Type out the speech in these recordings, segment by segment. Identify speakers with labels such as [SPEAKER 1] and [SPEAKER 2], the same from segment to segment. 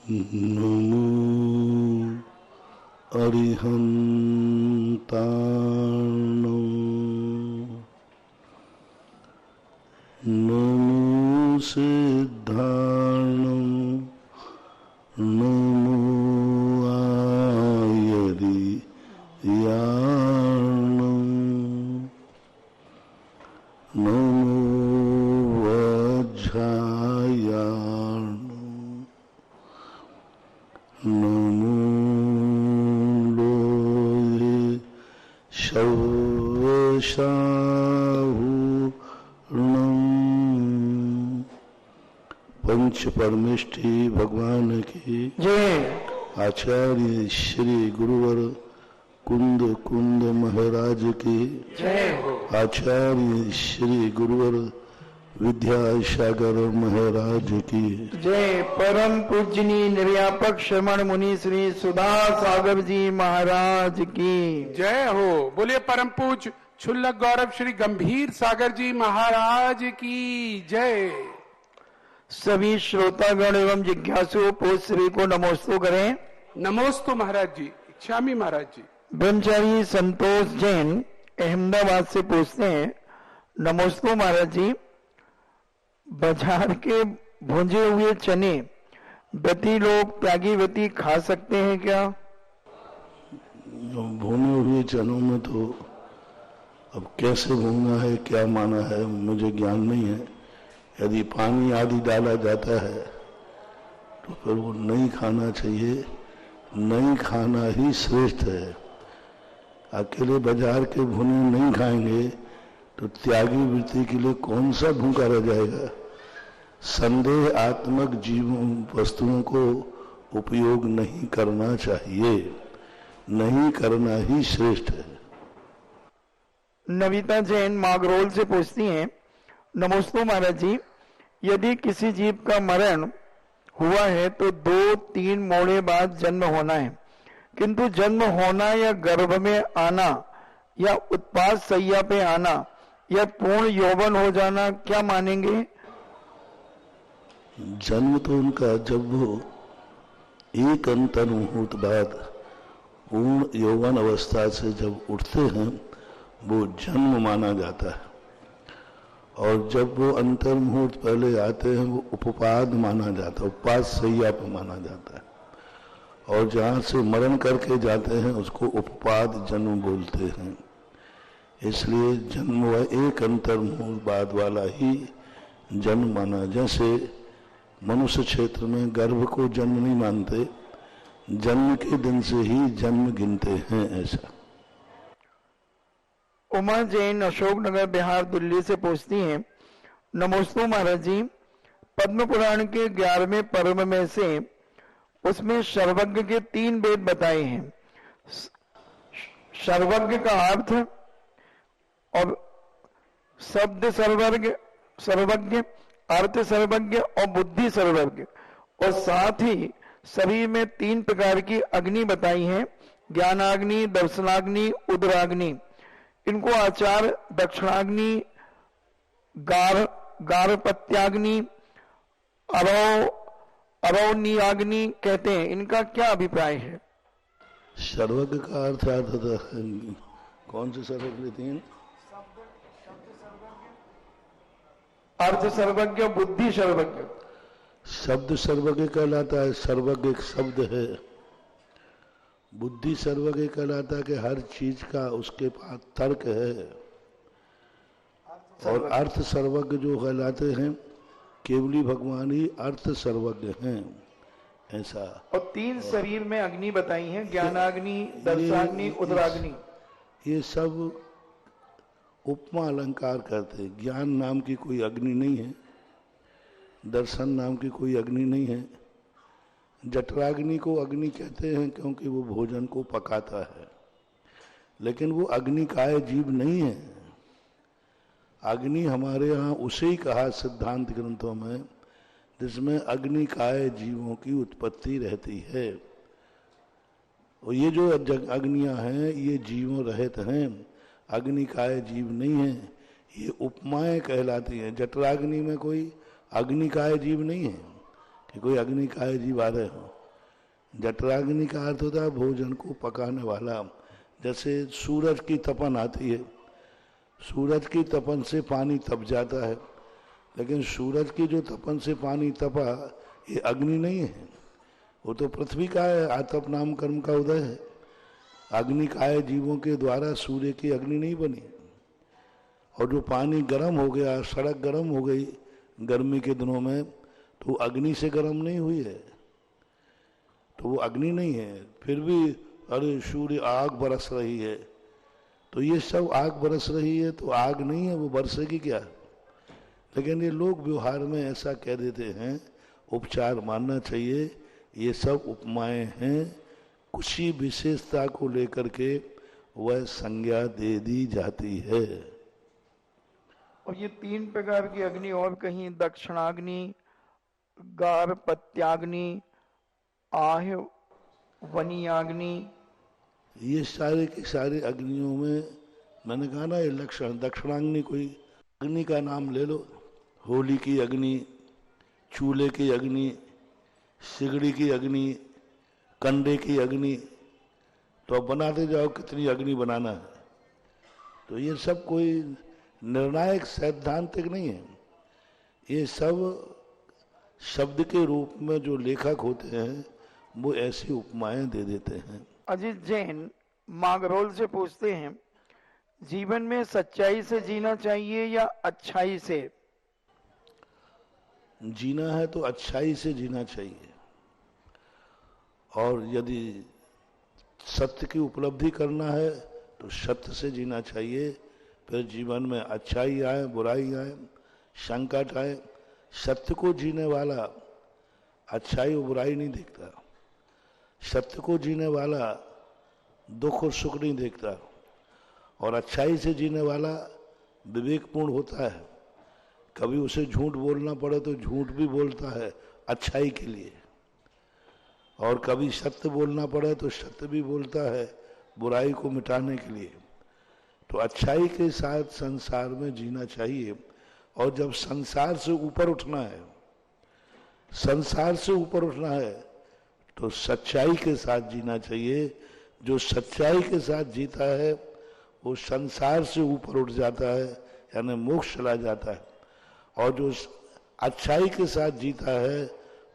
[SPEAKER 1] नमो अरिहन्ताणं नमो सिद्धाणं नमो आयर्याणं नमो वज्रायाणं नमो लोहे शवशाहूर्णं। पंच परमेष्ठी भगवान की जय। आचार्य श्री गुरुवर कुंद कुंद महाराज की जय हो। आचार्य श्री गुरुवर विद्यासागर महाराज की
[SPEAKER 2] जय। परम पूजनी निर्यापक श्रमण मुनि श्री सुधा सागर जी महाराज की
[SPEAKER 3] जय हो। बोलिए परम पूज क्षुल्लक गौरव श्री गंभीर सागर जी महाराज की जय।
[SPEAKER 2] सभी श्रोतागण एवं जिज्ञासु पूज श्री को नमोस्तु करें।
[SPEAKER 3] नमोस्तु महाराज जी। इच्छामी महाराज जी।
[SPEAKER 2] ब्रह्मचारी संतोष जैन अहमदाबाद से पूछते हैं, नमोस्तु महाराज जी, बाजार के भुंजे हुए चने व्रती लोग त्यागी व्रती खा सकते हैं क्या?
[SPEAKER 1] भुने हुए चनों में तो अब कैसे भूनना है, क्या माना है, मुझे ज्ञान नहीं है। यदि पानी आदि डाला जाता है तो फिर वो नहीं खाना चाहिए। नहीं खाना ही श्रेष्ठ है। अकेले बाजार के भुने नहीं खाएंगे तो त्यागी वृत्ति के लिए कौन सा भूखा रह जाएगा। संदेह आत्मक जीवों वस्तुओं को उपयोग नहीं करना चाहिए। नहीं करना ही श्रेष्ठ है।
[SPEAKER 2] नविता जैन मागरोल से पूछती हैं, नमोस्तु महाराज जी, यदि किसी जीव का मरण हुआ है तो 2-3 मोड़े बाद जन्म होना है, किंतु जन्म होना या गर्भ में आना या उत्पाद सैया पे आना या पूर्ण यौवन हो जाना क्या मानेंगे?
[SPEAKER 1] जन्म तो उनका जब वो एक अंतर मुहूर्त बाद पूर्ण यौवन अवस्था से जब उठते हैं वो जन्म माना जाता है। और जब वो अंतर मुहूर्त पहले आते हैं वो उपपाद माना जाता है, उपपाद सैया पर माना जाता है। और जहाँ से मरण करके जाते हैं उसको उपपाद जन्म बोलते हैं। इसलिए जन्म व एक अंतर मुहूर्त बाद वाला ही जन्म माना। जैसे मनुष्य क्षेत्र में गर्भ को जन्म नहीं मानते, जन्म के दिन से ही जन्म गिनते हैं। ऐसा।
[SPEAKER 2] उमा जैन अशोकनगर बिहार दिल्ली से पूछती हैं, नमोस्तु महाराज जी, पद्म पुराण के 11वें पर्व में से उसमें सर्वज्ञ के 3 वेद बताए हैं। सर्वज्ञ का अर्थ और शब्द सर्वज्ञ, अर्थ सर्वज्ञ और बुद्धि सर्वज्ञ, और साथ ही शरीर में 3 प्रकार की अग्नि बताई है, ज्ञानाग्नि, दर्शनाग्नि, उदराग्नि। इनको आचार दक्षिणाग्नि, गारपत्याग्नि, अरौनियाग्नि कहते हैं। इनका क्या अभिप्राय है?
[SPEAKER 1] सर्वज्ञ का अर्थ था कौन से सर्वज्ञ? 3
[SPEAKER 2] अर्थ सर्वज्ञ, बुद्धि सर्वज्ञ।
[SPEAKER 1] शब्द सर्वज्ञ कहलाता है, सर्वज्ञ एक शब्द है। बुद्धि सर्वज्ञ कहलाता है कि हर चीज का उसके पास तर्क है। और अर्थ सर्वज्ञ जो कहलाते हैं, केवली भगवान ही अर्थ सर्वज्ञ हैं। ऐसा।
[SPEAKER 2] और 3 शरीर में अग्नि बताई हैं, ज्ञानाग्नि, दर्शनाग्नि, उदराग्नि।
[SPEAKER 1] ये सब उपमा अलंकार करते हैं। ज्ञान नाम की कोई अग्नि नहीं है, दर्शन नाम की कोई अग्नि नहीं है। जठराग्नि को अग्नि कहते हैं क्योंकि वो भोजन को पकाता है, लेकिन वो अग्निकाय जीव नहीं है। अग्नि हमारे यहाँ उसे ही कहा सिद्धांत ग्रंथों में जिसमें अग्निकाय जीवों की उत्पत्ति रहती है। और ये जो अग्नियां हैं ये जीवों रहित हैं, अग्निकाय जीव नहीं है। ये उपमाएं कहलाती हैं। जठराग्नि में कोई अग्निकाय जीव नहीं है कि कोई अग्निकाय जीव आ रहे हो। जठराग्नि का अर्थ होता है भोजन को पकाने वाला। जैसे सूरज की तपन आती है, सूरज की तपन से पानी तप जाता है, लेकिन सूरज की जो तपन से पानी तपा ये अग्नि नहीं है, वो तो पृथ्वी का है, आतप नाम कर्म का उदय है। अग्नि काय जीवों के द्वारा सूर्य की अग्नि नहीं बनी। और जो पानी गर्म हो गया, सड़क गर्म हो गई गर्मी के दिनों में, तो अग्नि से गर्म नहीं हुई है, तो वो अग्नि नहीं है। फिर भी अरे सूर्य आग बरस रही है, तो ये सब आग बरस रही है तो आग नहीं है, वो बरसेगी क्या। लेकिन ये लोग व्यवहार में ऐसा कह देते हैं, उपचार मानना चाहिए। ये सब उपमाएं हैं, कुछ ही विशेषता को लेकर के वह संज्ञा दे दी जाती है।
[SPEAKER 2] और ये 3 प्रकार की अग्नि और कहीं दक्षिणाग्नि, गार्हपत्याग्नि, आह वनीयाग्नि,
[SPEAKER 1] ये सारे की सारी अग्नियों में मैंने कहा ना, ये लक्षण दक्षिणाग्नि कोई अग्नि का नाम ले लो, होली की अग्नि, चूल्हे की अग्नि, सिगड़ी की अग्नि, कंडे की अग्नि, तो अब बनाते जाओ कितनी अग्नि बनाना है। तो ये सब कोई निर्णायक सैद्धांतिक नहीं है, ये सब शब्द के रूप में जो लेखक होते हैं वो ऐसी उपमाएं दे देते हैं।
[SPEAKER 2] अजीत जैन मागरोल से पूछते हैं, जीवन में सच्चाई से जीना चाहिए या अच्छाई से?
[SPEAKER 1] जीना है तो अच्छाई से जीना चाहिए, और यदि सत्य की उपलब्धि करना है तो सत्य से जीना चाहिए। फिर जीवन में अच्छाई आए, बुराई आए, संकट आए, सत्य को जीने वाला अच्छाई और बुराई नहीं देखता। सत्य को जीने वाला दुख और सुख नहीं देखता, और अच्छाई से जीने वाला विवेकपूर्ण होता है। कभी उसे झूठ बोलना पड़े तो झूठ भी बोलता है अच्छाई के लिए, और कभी सत्य बोलना पड़े तो सत्य भी बोलता है बुराई को मिटाने के लिए। तो अच्छाई के साथ संसार में जीना चाहिए। और जब संसार से ऊपर उठना है, संसार से ऊपर उठना है तो सच्चाई के साथ जीना चाहिए। जो सच्चाई के साथ जीता है वो संसार से ऊपर उठ जाता है, यानी मोक्ष चला जाता है। और जो अच्छाई के साथ जीता है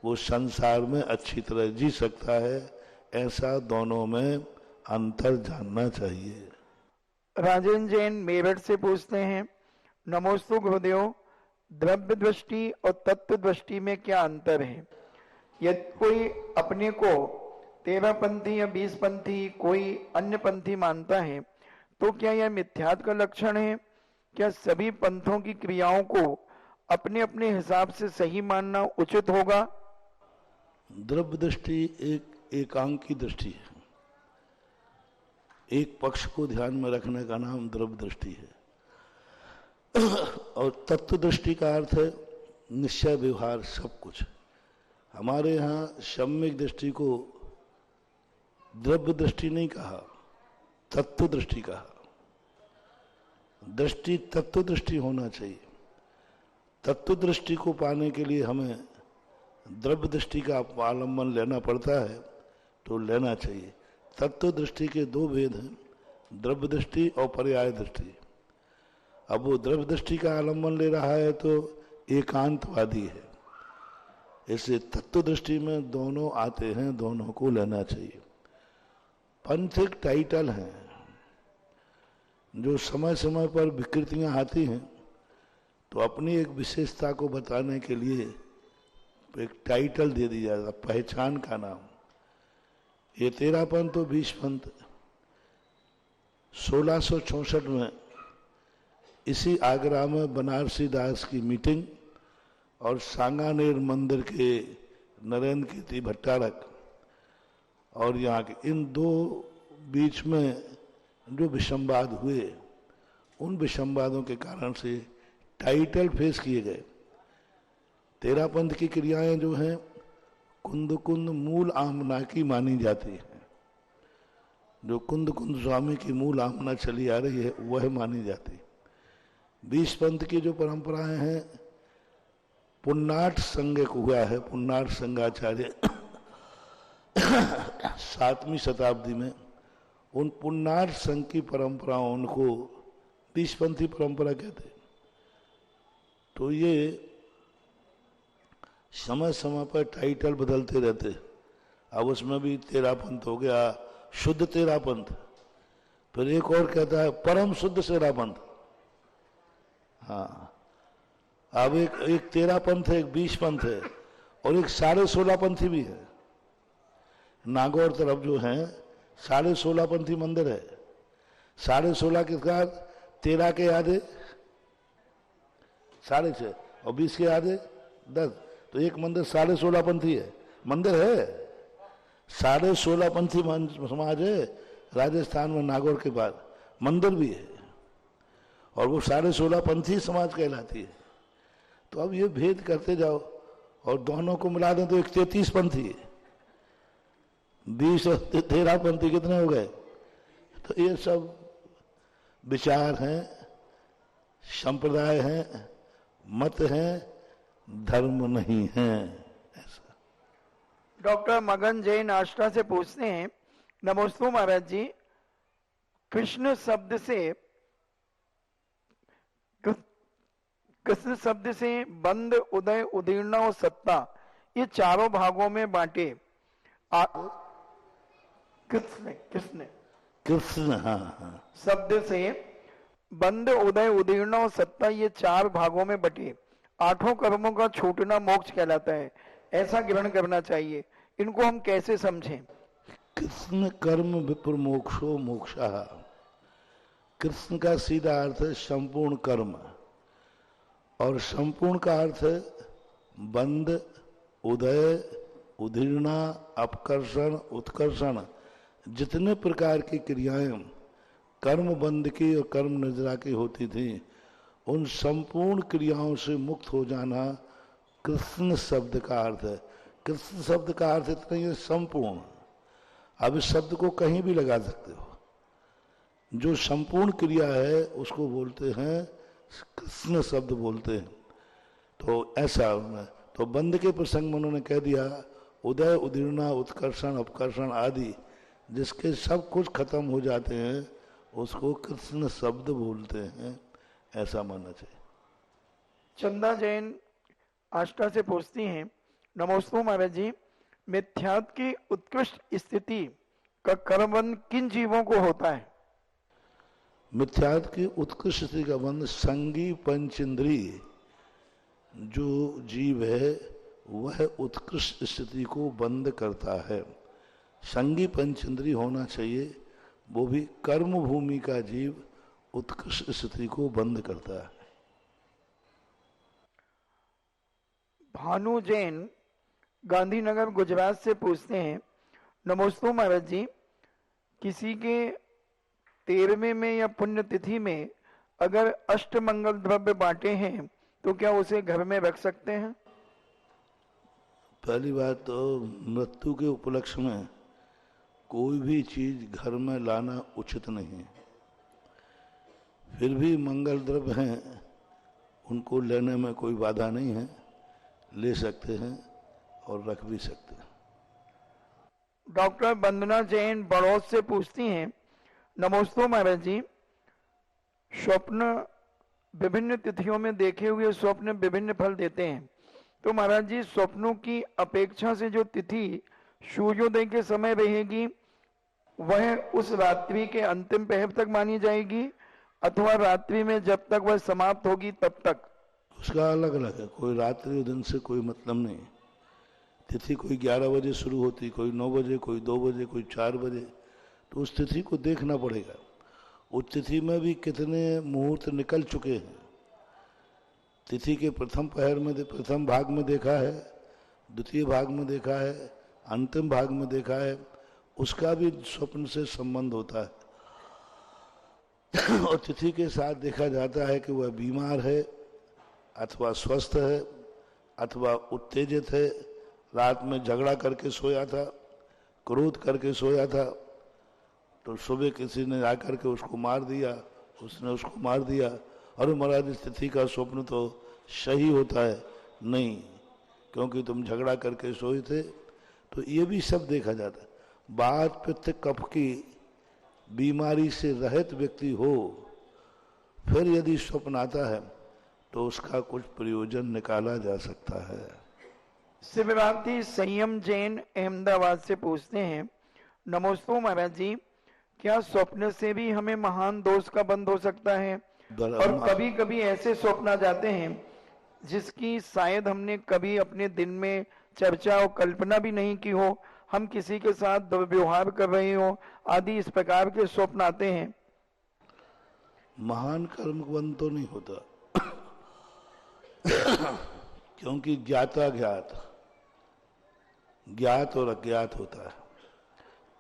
[SPEAKER 1] वो संसार में अच्छी तरह जी सकता है। ऐसा दोनों में अंतर जानना चाहिए।
[SPEAKER 2] राजेंद्र जैन मेरठ से पूछते हैं, नमोस्तु गुरुदेव, द्रव्य दृष्टि और तत्व दृष्टि में क्या अंतर है? यदि कोई अपने को 13 पंथी या 20 पंथी कोई अन्य पंथी मानता है तो क्या यह मिथ्यात्व का लक्षण है? क्या सभी पंथों की क्रियाओं को अपने अपने हिसाब से सही मानना उचित होगा?
[SPEAKER 1] द्रव्य दृष्टि एक एकांकी दृष्टि है, एक पक्ष को ध्यान में रखने का नाम द्रव्य दृष्टि है। और तत्व दृष्टि का अर्थ है निश्चय व्यवहार सब कुछ। हमारे यहाँ सम्यक दृष्टि को द्रव्य दृष्टि नहीं कहा, तत्व दृष्टि कहा। दृष्टि तत्व दृष्टि होना चाहिए। तत्व दृष्टि को पाने के लिए हमें द्रव्य दृष्टि का अवलंबन लेना पड़ता है, तो लेना चाहिए। तत्व दृष्टि के 2 भेद हैं, द्रव्य दृष्टि और पर्याय दृष्टि। अब वो द्रव्य दृष्टि का आलम्बन ले रहा है तो एकांतवादी है, इसलिए तत्व दृष्टि में दोनों आते हैं, दोनों को लेना चाहिए। पंथ एक टाइटल है, जो समय समय पर विकृतियां आती हैं तो अपनी एक विशेषता को बताने के लिए एक टाइटल दे दिया जाता, पहचान का नाम। ये 13 पंथ तो 20 पंथ 1664 में इसी आगरा में बनारसी दास की मीटिंग और सांगानेर मंदिर के नरेंद्र कीर्ति भट्टारक और यहाँ के इन 2 बीच में जो विसंवाद हुए, उन विसंवादों के कारण से टाइटल फेस किए गए। 13 पंथ की क्रियाएं जो हैं कुंद कुंद मूल आमना की मानी जाती है। जो कुंद कुंद स्वामी की मूल आमना चली आ रही है वह मानी जाती है। 20 पंथ की जो परंपराएं हैं, पुन्नाट संज्ञक हुआ है, पुन्नाट संघाचार्य 7वीं शताब्दी में उन पुण्यार्थ संघ की परंपराओं, उनको बीसपंथी परंपरा कहते। तो ये समय समय पर टाइटल बदलते रहते। अब उसमें भी तेरापंथ हो गया, शुद्ध तेरापंथ, फिर एक और कहता है परम शुद्ध तेरापंथ। हाँ, अब एक तेरापंथ है, एक 20 पंथ है, और एक 16.5 पंथी भी है। नागौर तरफ जो है 16.5 पंथी मंदिर है। 16.5 के साथ 13 के आधे 6.5 और 20 के आधे 10, तो एक मंदिर 16.5 पंथी है। मंदिर है 16.5 पंथी समाज है राजस्थान में, नागौर के पास मंदिर भी है, और वो 16.5 पंथी समाज कहलाती है। तो अब ये भेद करते जाओ और दोनों को मिला दें तो एक 33 पंथी है। 20 और 13 पंथी कितने हो गए? तो ये सब विचार हैं, संप्रदाय हैं, मत हैं, धर्म नहीं है। ऐसा
[SPEAKER 2] डॉक्टर मगन जैन आष्टा से पूछते हैं, नमोस्तु महाराज जी, कृष्ण शब्द से बंद, उदय, उदीर्ण और सत्ता, ये चारों भागों में बांटे।
[SPEAKER 1] कृष्ण हाँ,
[SPEAKER 2] शब्द से बंद, उदय, उदीर्ण और सत्ता, ये 4 भागों में बटे 8 कर्मों का छूटना मोक्ष कहलाता है, ऐसा ग्रहण करना चाहिए। इनको हम कैसे समझें?
[SPEAKER 1] कृष्ण कर्म विपुर मोक्षो मोक्षः। कृष्ण का सीधा अर्थ है संपूर्ण कर्म, और संपूर्ण का अर्थ है बंध, उदय, उदीर्णा, अपकर्षण, उत्कर्षण। जितने प्रकार की क्रियाएं कर्म बंध की और कर्म निद्रा की होती थी, उन संपूर्ण क्रियाओं से मुक्त हो जाना कृष्ण शब्द का अर्थ है। कृष्ण शब्द का अर्थ इतना ही संपूर्ण। अब इस शब्द को कहीं भी लगा सकते हो। जो संपूर्ण क्रिया है उसको बोलते हैं कृष्ण शब्द बोलते हैं। तो ऐसा तो बंध के प्रसंग में उन्होंने कह दिया उदय, उदीर्णा, उत्कर्षण, अपकर्षण आदि जिसके सब कुछ खत्म हो जाते हैं उसको कृष्ण शब्द बोलते हैं, ऐसा मानना चाहिए।
[SPEAKER 2] चंदा जैन आष्टा से पूछती हैं, नमोस्तु महाराज जी, मिथ्यात्व की उत्कृष्ट स्थिति का कर्मबंध किन जीवों को होता है?
[SPEAKER 1] मिथ्यात्व की उत्कृष्ट स्थिति का बंध संगी पंचेंद्रिय जो जीव है वह उत्कृष्ट स्थिति को बंद करता है। संगी पंचेंद्रिय होना चाहिए, वो भी कर्म भूमि का जीव उत्कृष्ट स्थिति को बंद करता है।
[SPEAKER 2] भानु जैन गांधीनगर गुजरात से पूछते हैं, नमोस्तु महाराज जी, किसी के 13वें में या पुण्य तिथि में अगर अष्टमंगल द्रव्य बांटे हैं तो क्या उसे घर में रख सकते हैं?
[SPEAKER 1] पहली बात तो मृत्यु के उपलक्ष्य में कोई भी चीज घर में लाना उचित नहीं है। फिर भी मंगल द्रव्य हैं, उनको लेने में कोई बाधा नहीं है, ले सकते हैं और रख भी सकते हैं।
[SPEAKER 2] डॉक्टर वंदना जैन बड़ौद से पूछती हैं, नमोस्तु महाराज जी, स्वप्न विभिन्न तिथियों में देखे हुए स्वप्न विभिन्न फल देते हैं, तो महाराज जी स्वप्नों की अपेक्षा से जो तिथि सूर्योदय के समय रहेगी वह उस रात्रि के अंतिम पहर तक मानी जाएगी अथवा रात्रि में जब तक वह समाप्त होगी तब तक?
[SPEAKER 1] उसका अलग अलग है, कोई रात्रि और दिन से कोई मतलब नहीं। तिथि कोई 11 बजे शुरू होती, कोई 9 बजे, कोई 2 बजे, कोई 4 बजे, तो उस तिथि को देखना पड़ेगा। उस तिथि में भी कितने मुहूर्त निकल चुके हैं। तिथि के प्रथम पहर में प्रथम भाग में देखा है, द्वितीय भाग में देखा है, अंतिम भाग में देखा है, उसका भी स्वप्न से संबंध होता है। और तिथि के साथ देखा जाता है कि वह बीमार है अथवा स्वस्थ है अथवा उत्तेजित है, रात में झगड़ा करके सोया था, क्रोध करके सोया था, तो सुबह किसी ने आकर के उसको मार दिया, उसने उसको मार दिया। अरे महाराज इस तिथि का स्वप्न तो सही होता है? नहीं, क्योंकि तुम झगड़ा करके सोए थे, तो ये भी सब देखा जाता है। वात पित्त कफ की बीमारी से रहित व्यक्ति हो, फिर यदि स्वप्न आता है तो उसका कुछ प्रयोजन निकाला जा सकता है।
[SPEAKER 2] शिवरात्रि संयम जैन अहमदाबाद से पूछते हैं, नमोस्तु महाराज जी, क्या स्वप्न से भी हमें महान दोष का बंध हो सकता है? और कभी कभी ऐसे स्वप्न आ जाते हैं जिसकी शायद हमने कभी अपने दिन में चर्चा और कल्पना भी नहीं की हो, हम किसी के साथ दुर्व्यवहार कर रहे हो आदि, इस प्रकार के स्वप्न आते हैं।
[SPEAKER 1] महान कर्म बंद तो नहीं होता क्योंकि ज्ञाता ज्ञात और अज्ञात होता है।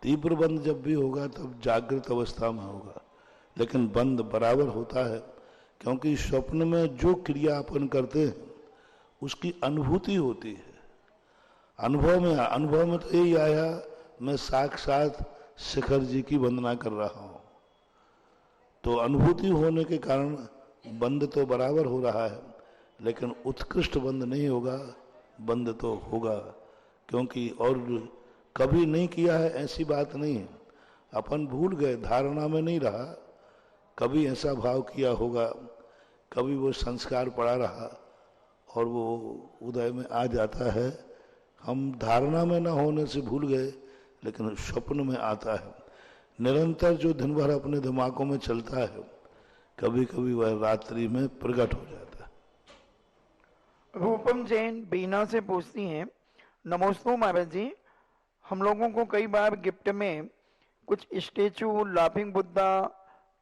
[SPEAKER 1] तीव्र बंद जब भी होगा तब जागृत अवस्था में होगा, लेकिन बंद बराबर होता है, क्योंकि स्वप्न में जो क्रिया अपन करते हैं उसकी अनुभूति होती है। अनुभव में तो यही आया, मैं साक्षात शिखर जी की वंदना कर रहा हूं, तो अनुभूति होने के कारण बंद तो बराबर हो रहा है, लेकिन उत्कृष्ट बंद नहीं होगा। बंद तो होगा, क्योंकि और कभी नहीं किया है ऐसी बात नहीं है। अपन भूल गए, धारणा में नहीं रहा, कभी ऐसा भाव किया होगा, कभी वो संस्कार पड़ा रहा और वो उदय में आ जाता है। हम धारणा में न होने से भूल गए, लेकिन स्वप्न में आता है। निरंतर जो दिन भर अपने दिमागों में चलता है, कभी कभी वह रात्रि में प्रकट हो जाता है।
[SPEAKER 2] रूपम जैन बीना से पूछती हैं, नमोस्तु महाराज जी, हम लोगों को कई बार गिफ्ट में कुछ statue, laughing Buddha,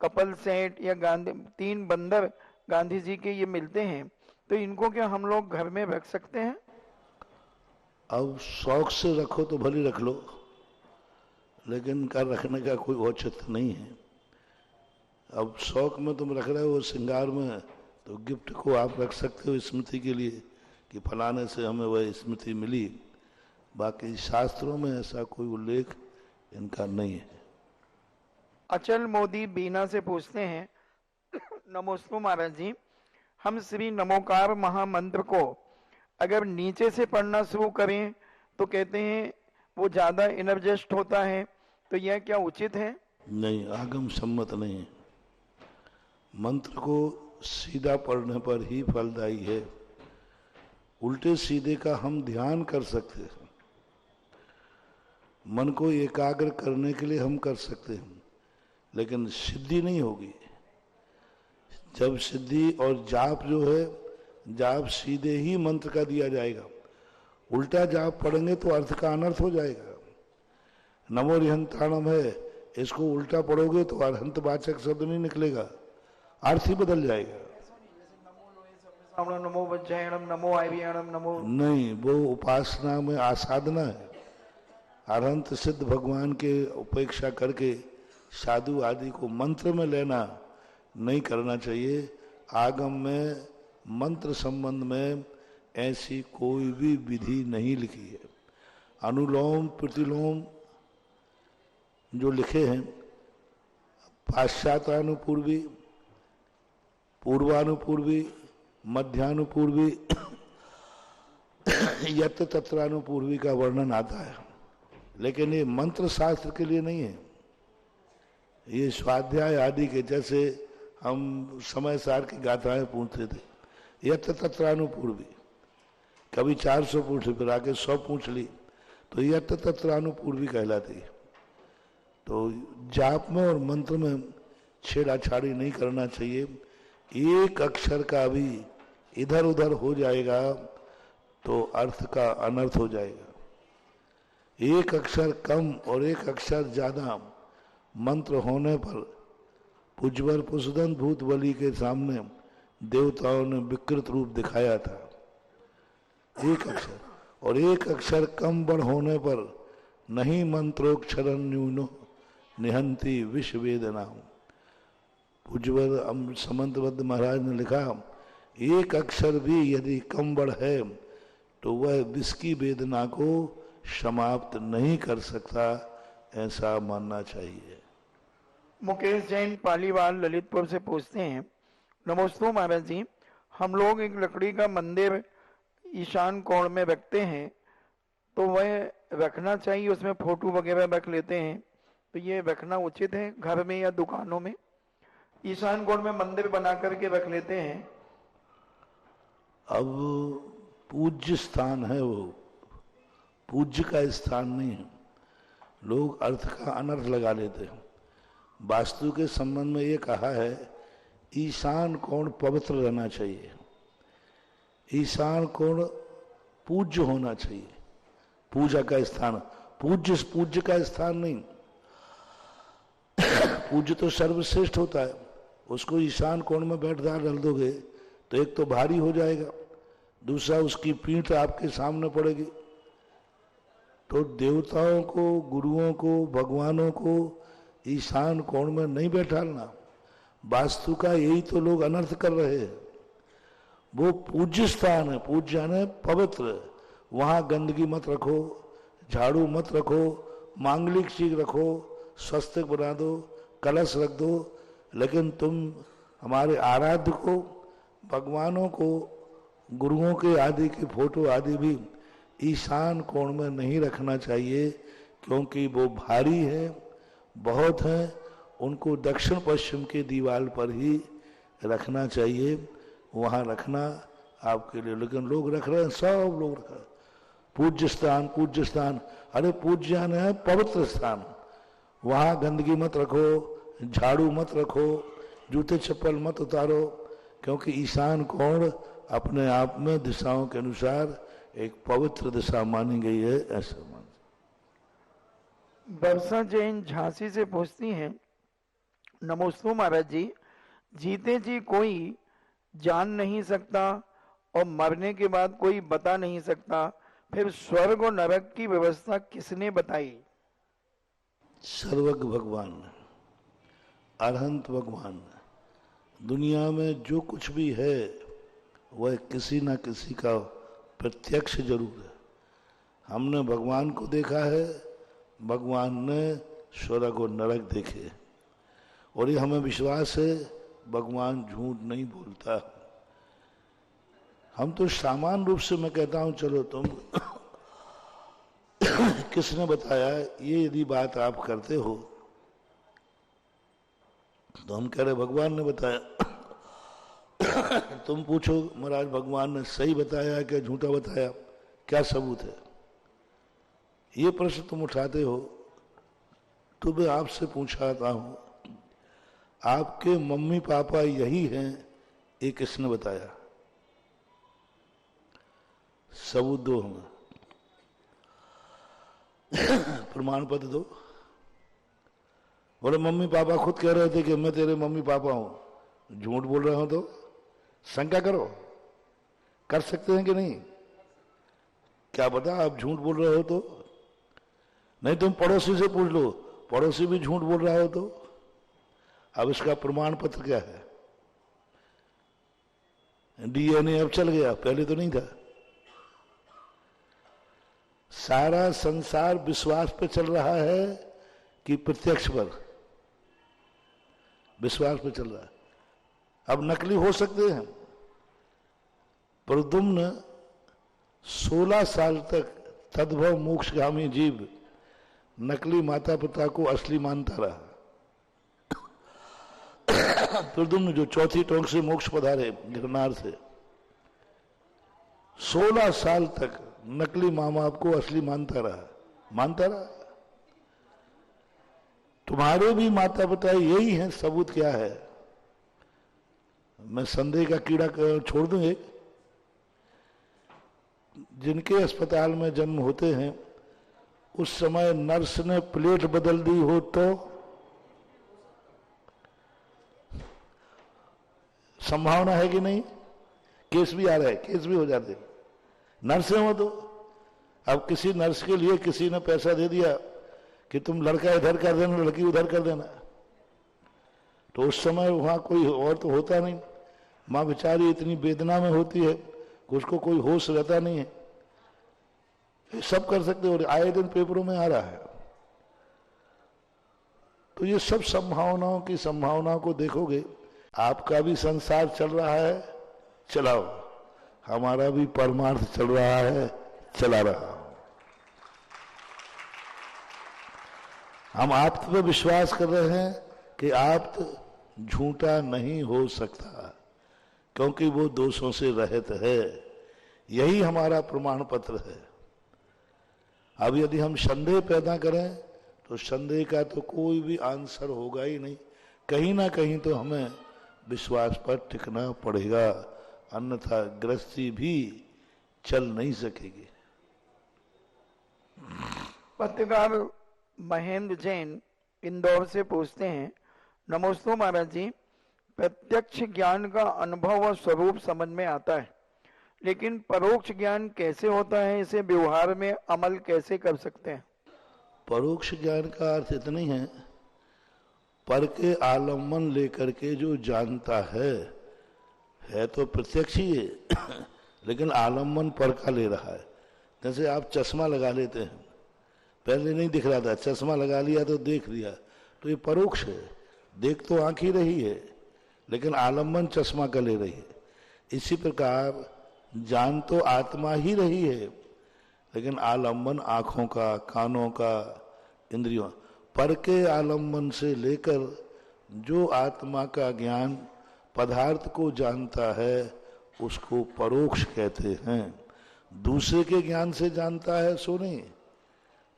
[SPEAKER 2] couple set या गांधी 3 बंदर गांधी जी के ये मिलते हैं, तो इनको क्या हम लोग घर में रख सकते हैं?
[SPEAKER 1] अब शौक से रखो तो भली रख लो, लेकिन इनका रखने का कोई औचित्य नहीं है। अब शौक में तुम रख रहे हो, श्रृंगार में, तो गिफ्ट को आप रख सकते हो स्मृति के लिए कि फलाने से हमें वह स्मृति मिली। बाकी शास्त्रों में ऐसा कोई उल्लेख इनका नहीं है।
[SPEAKER 2] अचल मोदी बीना से पूछते हैं, नमोस्तु महाराज जी, हम श्री नमोकार महामंत्र को अगर नीचे से पढ़ना शुरू करें तो कहते हैं वो ज्यादा एनर्जेस्ट होता है, तो यह क्या उचित है?
[SPEAKER 1] नहीं, आगम सम्मत नहीं है। मंत्र को सीधा पढ़ने पर ही फलदायी है। उल्टे सीधे का हम ध्यान कर सकते हैं, मन को एकाग्र करने के लिए हम कर सकते हैं, लेकिन सिद्धि नहीं होगी। जब सिद्धि और जाप जो है, जाप सीधे ही मंत्र का दिया जाएगा, उल्टा जाप पढ़ेंगे तो अर्थ का अनर्थ हो जाएगा। नमो रिहंताणम है, इसको उल्टा पढ़ोगे तो अरहंत वाचक शब्द नहीं निकलेगा, अर्थ ही बदल जाएगा।
[SPEAKER 2] नमो वज्रयणम, नमो आर्यणम, नमो
[SPEAKER 1] नहीं, वो उपासना में आसाधना है। अरहंत सिद्ध भगवान के उपेक्षा करके साधु आदि को मंत्र में लेना नहीं करना चाहिए। आगम में मंत्र संबंध में ऐसी कोई भी विधि नहीं लिखी है। अनुलोम प्रतिलोम जो लिखे हैं, पाश्चात्यानुपूर्वी, पूर्वानुपूर्वी, मध्यानुपूर्वी, यत्र तत्रानुपूर्वी का वर्णन आता है, लेकिन ये मंत्र शास्त्र के लिए नहीं है। ये स्वाध्याय आदि के, जैसे हम समय सार की गाथाएं पूछते थे, यत्र तत्रानुपूर्वी, कभी 400 पूछ ली, फिर आके 100 पूछ ली, तो यत्र तत्रानुपूर्वी कहलाती है। तो जाप में और मंत्र में छेड़ाछाड़ी नहीं करना चाहिए। एक अक्षर का भी इधर उधर हो जाएगा तो अर्थ का अनर्थ हो जाएगा। एक अक्षर कम और एक अक्षर ज्यादा मंत्र होने पर पुजवर पुष्दन भूत बलि के सामने देवताओं ने विकृत रूप दिखाया था। एक अक्षर, और एक अक्षर कम बड़ होने पर नहीं मंत्रोक्षरं न्यूनो निहंति विश्व वेदना। पुजवर समंतबद्ध महाराज ने लिखा, एक अक्षर भी यदि कम बड़ है तो वह विश्व की वेदना को समाप्त नहीं कर सकता, ऐसा मानना चाहिए।
[SPEAKER 2] मुकेश जैन पालीवाल ललितपुर से पूछते हैं, नमोस्तु महाराज जी, हम लोग एक लकड़ी का मंदिर ईशान कोण में रखते हैं, तो वह रखना चाहिए, उसमें फोटो वगैरह रख लेते हैं, तो ये रखना उचित है घर में या दुकानों में? ईशान कोण में मंदिर बना करके रख लेते हैं।
[SPEAKER 1] अब पूज्य स्थान है, वो पूज्य का स्थान नहीं है। लोग अर्थ का अनर्थ लगा लेते हैं। वास्तु के संबंध में ये कहा है ईशान कोण पवित्र रहना चाहिए, ईशान कोण पूज्य होना चाहिए, पूजा का स्थान। पूज्य का स्थान नहीं, पूज्य तो सर्वश्रेष्ठ होता है। उसको ईशान कोण में बैठदार डाल दोगे तो एक तो भारी हो जाएगा, दूसरा उसकी पीठ आपके सामने पड़ेगी। तो देवताओं को, गुरुओं को, भगवानों को ईशान कोण में नहीं बैठालना। वास्तु का यही तो लोग अनर्थ कर रहे हैं। वो पूज्य स्थान है, पूज्य है पवित्र। वहां गंदगी मत रखो, झाड़ू मत रखो, मांगलिक चीज रखो, स्वस्तिक बना दो, कलश रख दो, लेकिन तुम हमारे आराध्य को, भगवानों को, गुरुओं के आदि की फोटो आदि भी ईशान कोण में नहीं रखना चाहिए, क्योंकि वो भारी है, बहुत है। उनको दक्षिण पश्चिम के दीवार पर ही रखना चाहिए, वहां रखना आपके लिए। लेकिन लोग रख रहे हैं, सब लोग रख रहे हैं पूज्य स्थान, पूज्य स्थान। अरे पूज्य है पवित्र स्थान, वहां गंदगी मत रखो, झाड़ू मत रखो, जूते चप्पल मत उतारो, क्योंकि ईशान कोण अपने आप में दिशाओं के अनुसार एक पवित्र दिशा मानी गई है, ऐसा मान।
[SPEAKER 2] वर्षा जैन झांसी से पूछती हैं, नमोस्तु महाराज जी, जीते जी कोई जान नहीं सकता और मरने के बाद कोई बता नहीं सकता, फिर स्वर्ग और नरक की व्यवस्था किसने बताई?
[SPEAKER 1] सर्वज्ञ भगवान ने, अरहंत भगवान ने। दुनिया में जो कुछ भी है वह किसी ना किसी का प्रत्यक्ष जरूर है। हमने भगवान को देखा है, भगवान ने स्वर्ग और नरक देखे, और ये हमें विश्वास है भगवान झूठ नहीं बोलता। हम तो सामान्य रूप से मैं कहता हूं चलो तुम किसने बताया, ये यदि बात आप करते हो तो हम कह रहे भगवान ने बताया। तुम पूछो महाराज भगवान ने सही बताया क्या झूठा बताया, क्या सबूत है? ये प्रश्न तुम उठाते हो तो मैं आपसे पूछाता हूं, आपके मम्मी पापा यही हैं, ये किसने बताया? सबूत दो, हमें प्रमाण पत्र दो। बोले मम्मी पापा खुद कह रहे थे कि मैं तेरे मम्मी पापा हूं, झूठ बोल रहे हो तो शंका करो, कर सकते हैं कि नहीं? क्या पता आप झूठ बोल रहे हो तो? नहीं तुम पड़ोसी से पूछ लो, पड़ोसी भी झूठ बोल रहा हो तो? अब इसका प्रमाण पत्र क्या है? डीएनए अब चल गया, पहले तो नहीं था। सारा संसार विश्वास पे चल रहा है कि प्रत्यक्ष पर? विश्वास पे चल रहा है। अब नकली हो सकते हैं। प्रद्युम्न 16 साल तक तद्भव मोक्षगामी जीव नकली माता पिता को असली मानता रहा। प्रद्युम्न जो चौथी टोंक से मोक्ष पधारे गिरनार से, 16 साल तक नकली माँ बाप को असली मानता रहा। तुम्हारे भी माता पिता यही हैं, सबूत क्या है? मैं संदेह का कीड़ा छोड़ दूं। एक जिनके अस्पताल में जन्म होते हैं उस समय नर्स ने प्लेट बदल दी हो तो संभावना है कि नहीं? केस भी आ रहा है, केस भी हो जाते हैं। नर्स हो तो अब किसी नर्स के लिए किसी ने पैसा दे दिया कि तुम लड़का इधर कर देना, लड़की उधर कर देना, तो उस समय वहां कोई और तो होता नहीं। माँ बेचारी इतनी वेदना में होती है कि उसको कोई होश रहता नहीं है। ये सब कर सकते हो, आए दिन पेपरों में आ रहा है। तो ये सब संभावनाओं की संभावनाओं को देखोगे। आपका भी संसार चल रहा है, चलाओ। हमारा भी परमार्थ चल रहा है, चला रहा हूं। हम आप्त पर विश्वास कर रहे हैं कि आप्त झूठा नहीं हो सकता, क्योंकि वो दोषों से रहित है। यही हमारा प्रमाण पत्र है। अब यदि हम संदेह पैदा करें तो संदेह का तो कोई भी आंसर होगा ही नहीं। कहीं ना कहीं तो हमें विश्वास पर टिकना पड़ेगा, अन्यथा गृहस्थी भी चल नहीं सकेगी।
[SPEAKER 2] पत्रकार महेंद्र जैन इंदौर से पूछते हैं, नमस्ते महाराज जी, प्रत्यक्ष ज्ञान का अनुभव और स्वरूप समझ में आता है, लेकिन परोक्ष ज्ञान कैसे होता है, इसे व्यवहार में अमल कैसे कर सकते हैं?
[SPEAKER 1] परोक्ष ज्ञान का अर्थ इतना ही है, पर के आलम्बन लेकर के जो जानता है तो प्रत्यक्ष ही है लेकिन आलम्बन पर का ले रहा है। जैसे आप चश्मा लगा लेते हैं, पहले नहीं दिख रहा था, चश्मा लगा लिया तो देख लिया, तो ये परोक्ष है। देख तो आंख ही रही है, लेकिन आलम्बन चश्मा का ले रही है। इसी प्रकार जान तो आत्मा ही रही है, लेकिन आलम्बन आंखों का, कानों का, इंद्रियों पर के आलम्बन से लेकर जो आत्मा का ज्ञान पदार्थ को जानता है उसको परोक्ष कहते हैं। दूसरे के ज्ञान से जानता है सो नहीं,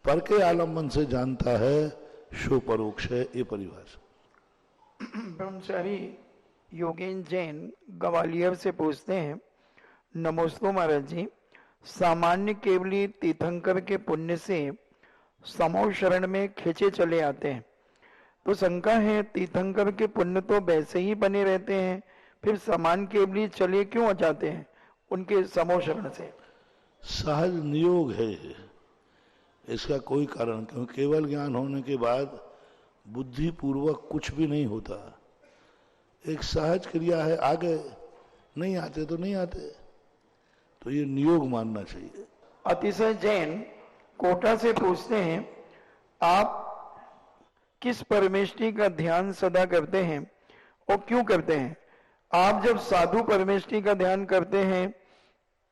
[SPEAKER 1] पर के आलम्बन से जानता है सो परोक्ष है। ये परिभाषा।
[SPEAKER 2] ब्रह्मचारी योगेंद्र जैन ग्वालियर से पूछते हैं, नमस्ते महाराज जी, सामान्य केवली तीर्थंकर के पुण्य से समूह शरण में खींचे चले आते हैं, तो शंका है तीर्थंकर के पुण्य तो वैसे ही बने रहते हैं, फिर समान केवली चले क्यों जाते हैं उनके समूह शरण से?
[SPEAKER 1] सहज नियोग है, इसका कोई कारण, क्योंकि केवल ज्ञान होने के बाद बुद्धि पूर्वक कुछ भी नहीं होता। एक सहज क्रिया है, आगे नहीं आते तो नहीं आते, तो ये नियोग मानना चाहिए।
[SPEAKER 2] अतिशय जैन कोटा से पूछते हैं, आप किस परमेष्टि का ध्यान सदा करते हैं और क्यों करते हैं? आप जब साधु परमेष्टि का ध्यान करते हैं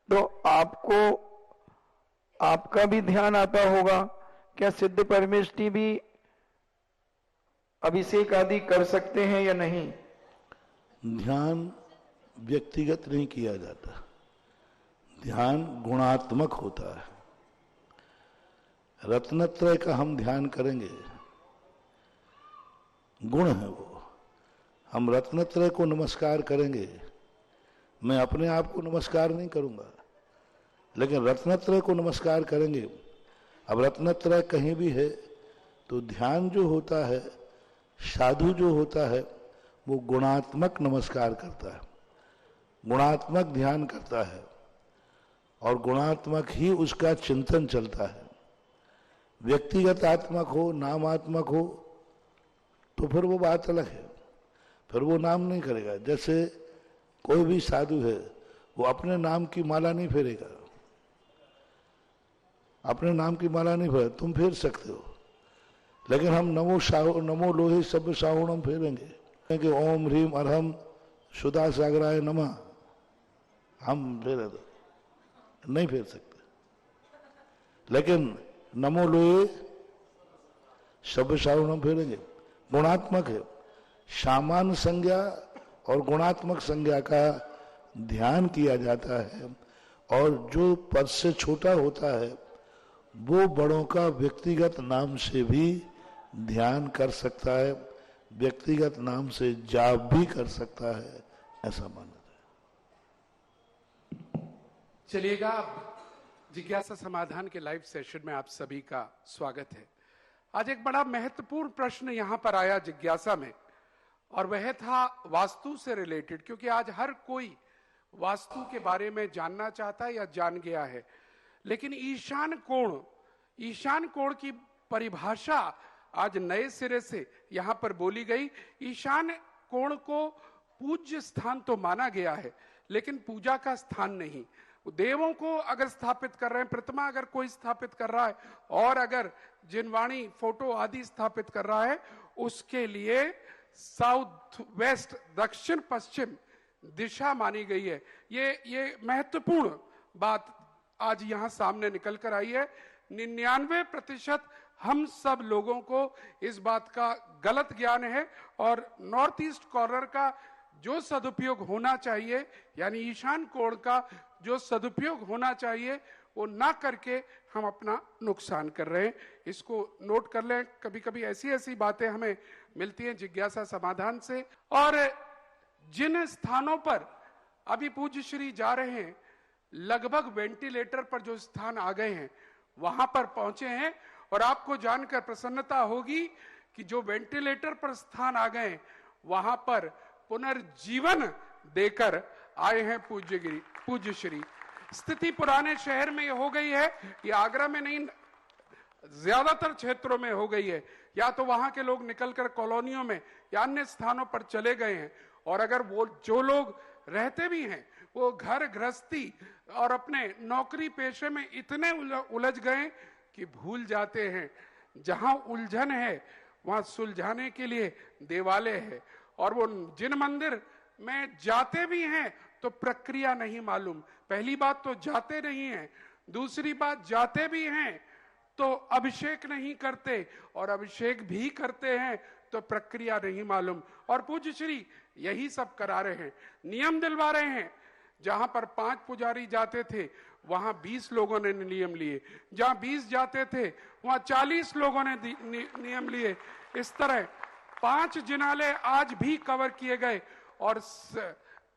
[SPEAKER 2] तो आपका भी ध्यान आता होगा, क्या सिद्ध परमेष्टि भी अभिषेक आदि कर सकते हैं या नहीं?
[SPEAKER 1] ध्यान व्यक्तिगत नहीं किया जाता, ध्यान गुणात्मक होता है। रत्नत्रय का हम ध्यान करेंगे, गुण है वो। हम रत्नत्रय को नमस्कार करेंगे, मैं अपने आप को नमस्कार नहीं करूंगा, लेकिन रत्नत्रय को नमस्कार करेंगे। अब रत्नत्रय कहीं भी है तो ध्यान जो होता है, साधु जो होता है, वो गुणात्मक नमस्कार करता है, गुणात्मक ध्यान करता है, और गुणात्मक ही उसका चिंतन चलता है। व्यक्तिगत आत्मक हो, नामात्मक हो, तो फिर वो बात अलग है, फिर वो नाम नहीं करेगा। जैसे कोई भी साधु है, वो अपने नाम की माला नहीं फेरेगा, अपने नाम की माला नहीं फेर, तुम फेर सकते हो, लेकिन हम नमो लोहे सब साहुणम फेरेंगे कि ओम ह्रीम अरहम सुधा सागराय नमः, हम फेरे तो नहीं फेर सकते। लेकिन नमो लोहे सब साहुणम फेरेंगे, गुणात्मक है। सामान्य संज्ञा और गुणात्मक संज्ञा का ध्यान किया जाता है, और जो पद से छोटा होता है वो बड़ों का व्यक्तिगत नाम से भी ध्यान कर सकता है, व्यक्तिगत नाम से जाप भी कर सकता है, ऐसा माना जाए।
[SPEAKER 3] चलिएगा, जिज्ञासा समाधान के लाइव सेशन में आप सभी का स्वागत है। आज एक बड़ा महत्वपूर्ण प्रश्न यहां पर आया जिज्ञासा में, और वह था वास्तु से रिलेटेड, क्योंकि आज हर कोई वास्तु के बारे में जानना चाहता है या जान गया है। लेकिन ईशान कोण की परिभाषा आज नए सिरे से यहां पर बोली गई। ईशान कोण को पूज्य स्थान तो माना गया है, लेकिन पूजा का स्थान नहीं। देवों को अगर स्थापित कर रहे हैं, प्रतिमा अगर कोई स्थापित कर रहा है, और अगर जिनवाणी फोटो आदि स्थापित कर रहा है, उसके लिए साउथ वेस्ट, दक्षिण पश्चिम दिशा मानी गई है। ये महत्वपूर्ण बात आज यहां सामने निकल कर आई है। 99% हम सब लोगों को इस बात का गलत ज्ञान है और नॉर्थ ईस्ट कॉर्नर का जो सदुपयोग होना चाहिए, यानी ईशान कोण का जो सदुपयोग होना चाहिए, वो ना करके हम अपना नुकसान कर रहे हैं। इसको नोट कर लें। कभी कभी ऐसी ऐसी बातें हमें मिलती हैं जिज्ञासा समाधान से। और जिन स्थानों पर अभी पूज्य श्री जा रहे हैं, लगभग वेंटिलेटर पर जो स्थान आ गए हैं वहां पर पहुंचे हैं, और आपको जानकर प्रसन्नता होगी कि जो वेंटिलेटर पर स्थान आ गए वहां पर पुनर्जीवन देकर आए हैं पूज्य श्री। स्थिति पुराने शहर में हो गई है, ये आगरा में नहीं, ज्यादातर क्षेत्रों में हो गई है। या तो वहां के लोग निकलकर कॉलोनियों में या अन्य स्थानों पर चले गए हैं, और अगर वो जो लोग रहते भी हैं वो घर गृहस्थी और अपने नौकरी पेशे में इतने उलझ गए कि भूल जाते हैं जहां उलझन है वहां सुलझाने के लिए देवालय है। और वो जिन मंदिर में जाते भी हैं तो प्रक्रिया नहीं मालूम। पहली बात तो जाते नहीं हैं, दूसरी बात जाते भी हैं तो अभिषेक नहीं करते, और अभिषेक भी करते हैं तो प्रक्रिया नहीं मालूम। और पूज्य श्री यही सब करा रहे हैं, नियम दिलवा रहे हैं। जहां पर 5 पुजारी जाते थे वहां 20 लोगों ने नियम लिए, जहां 20 जाते थे वहां 40 लोगों ने नियम लिए। इस तरह 5 जिनालय आज भी कवर किए गए, और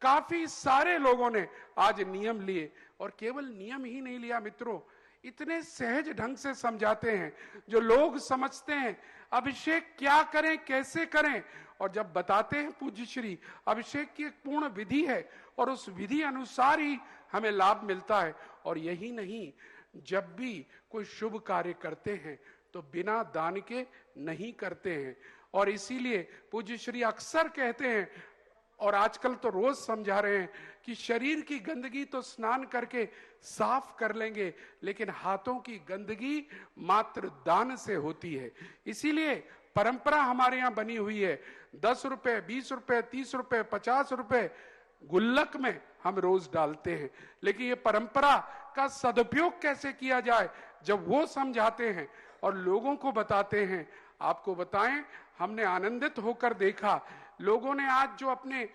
[SPEAKER 3] काफी सारे लोगों ने आज नियम लिए। और केवल नियम ही नहीं लिया मित्रों, इतने सहज ढंग से समझाते हैं जो लोग समझते हैं अभिषेक क्या करें, कैसे करें। और जब बताते हैं पूज्य श्री, अभिषेक की एक पूर्ण विधि है और उस विधि अनुसार ही हमें लाभ मिलता है। और यही नहीं, जब भी कोई शुभ कार्य करते हैं तो बिना दान के नहीं करते हैं। और इसीलिए पूज्य श्री अक्सर कहते हैं, और आजकल तो रोज समझा रहे हैं, कि शरीर की गंदगी तो स्नान करके साफ कर लेंगे, लेकिन हाथों की गंदगी मात्र दान से होती है। इसीलिए परंपरा हमारे यहाँ बनी हुई है, 10 रुपए, 20 रुपए, 30 रुपए, 50 रुपए गुल्लक में हम रोज डालते हैं। लेकिन ये परंपरा का सदुपयोग कैसे किया जाए, जब वो समझाते हैं और लोगों को बताते हैं। आपको बताएं, हमने आनंदित होकर देखा, लोगों ने आज जो अपने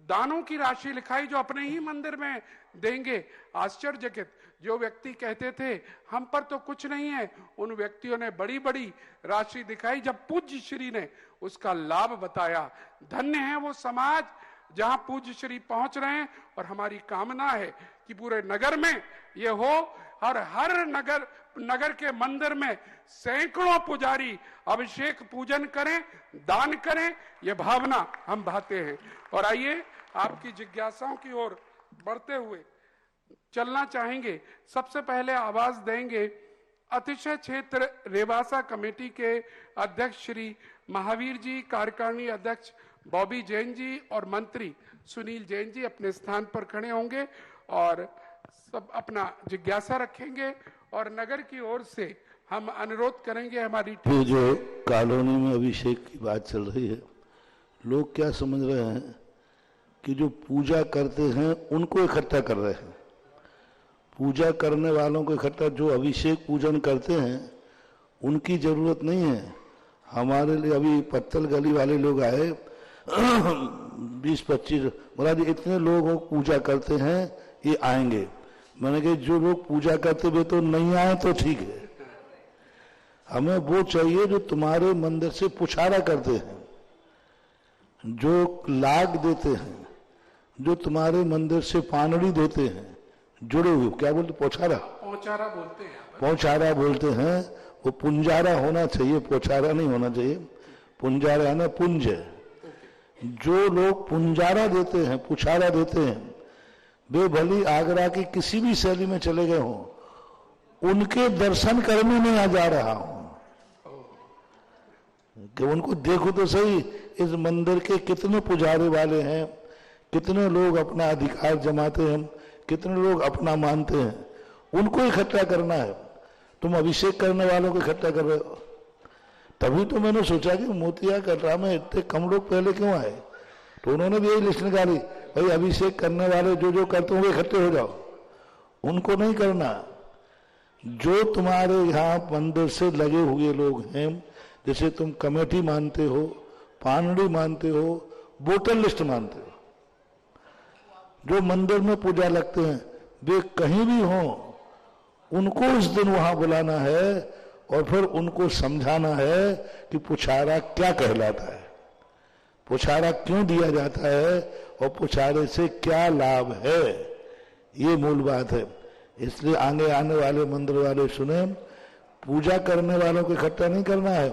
[SPEAKER 3] दानों की राशि लिखाई जो अपने ही मंदिर में देंगे, आश्चर्यचकित। जो व्यक्ति कहते थे हम पर तो कुछ नहीं है, उन व्यक्तियों ने बड़ी बड़ी राशि दिखाई जब पूज्य श्री ने उसका लाभ बताया। धन्य है वो समाज जहां पूज्य श्री पहुंच रहे हैं, और हमारी कामना है कि पूरे नगर में ये हो, और हर नगर के मंदिर में सैकड़ों पुजारी अभिषेक पूजन करें, दान करें, ये भावना हम भाते हैं। और आइए आपकी जिज्ञासाओं की ओर बढ़ते हुए चलना चाहेंगे। सबसे पहले आवाज देंगे अतिशय क्षेत्र रेवासा कमेटी के अध्यक्ष श्री महावीर जी, कार्यकारिणी अध्यक्ष बॉबी जैन जी और मंत्री सुनील जैन जी अपने स्थान पर खड़े होंगे और सब अपना जिज्ञासा रखेंगे। और नगर की ओर से हम अनुरोध करेंगे हमारी
[SPEAKER 1] ये जो कॉलोनी में अभिषेक की बात चल रही है, लोग क्या समझ रहे हैं कि जो पूजा करते हैं उनको इकट्ठा कर रहे हैं। पूजा करने वालों को इकट्ठा, जो अभिषेक पूजन करते हैं उनकी जरूरत नहीं है। हमारे लिए अभी पत्तल गली वाले लोग आए 20-25, बोला जी इतने लोग पूजा करते हैं ये आएंगे। मैंने कहा जो लोग पूजा करते हुए तो नहीं आए तो ठीक है, हमें वो चाहिए जो तुम्हारे मंदिर से पुछारा करते हैं, जो लाग देते हैं, जो तुम्हारे मंदिर से पानड़ी देते हैं, जुड़े हुए, क्या बोलते, पोछारा बोलते हैं, पोछारा बोलते हैं। वो पुंजारा होना चाहिए, पोछारा नहीं होना चाहिए। पुंजारा है ना, पुंज है। जो लोग पुंजारा देते हैं, पुछारा देते हैं, वे भली आगरा की किसी भी शैली में चले गए हों, उनके दर्शन करने में आ जा रहा हूं कि उनको देखो तो सही, इस मंदिर के कितने पुजारी वाले हैं, कितने लोग अपना अधिकार जमाते हैं, कितने लोग अपना मानते हैं, उनको इकट्ठा करना है। तुम अभिषेक करने वालों को इकट्ठा कर रहे हो। तभी तो मैंने सोचा कि मोतिया कटरा में इतने कम लोग पहले क्यों आए, तो उन्होंने भी यही लिस्ट निकाली, भाई अभिषेक करने वाले जो जो करते होंगे इकट्ठे हो जाओ, उनको नहीं करना। जो तुम्हारे यहाँ मंदिर से लगे हुए लोग हैं, जैसे तुम कमेटी मानते हो, पानड़ी मानते हो, वोटर लिस्ट मानते हो, जो मंदिर में पूजा लगते हैं, वे कहीं भी हों, उनको उस दिन वहां बुलाना है और फिर उनको समझाना है कि पुछारा क्या कहलाता है, पुछारा क्यों दिया जाता है और पुछारे से क्या लाभ है। ये मूल बात है। इसलिए आगे आने वाले मंदिर वाले सुने, पूजा करने वालों को इकट्ठा नहीं करना है,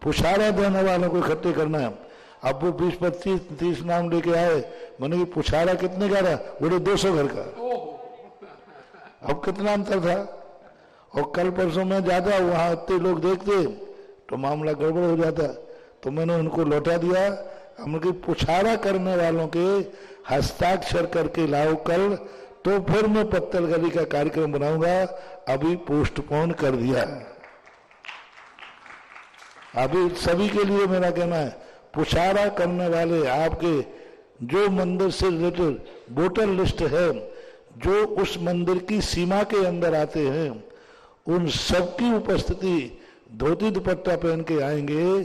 [SPEAKER 1] पुछारा देने वालों को इकट्ठे करना है। अब वो 20-25-30 नाम लेके आए, मैंने कि पुछारा कितने का रहा, बोले 200 घर का। अब कितना अंतर था। और कल परसों में ज्यादा वहां इतने लोग देखते तो मामला गड़बड़ हो जाता, तो मैंने उनको लौटा दिया। हमने कि पुछारा करने वालों के हस्ताक्षर करके लाओ कल, तो फिर मैं पत्तल गली का कार्यक्रम बनाऊंगा। अभी पोस्टपोन कर दिया। अभी सभी के लिए मेरा कहना है, पुछारा करने वाले आपके जो मंदिर से रिलेटेड वोटर लिस्ट है, जो उस मंदिर की सीमा के अंदर आते हैं, उन सबकी उपस्थिति धोती दुपट्टा पहन के आएंगे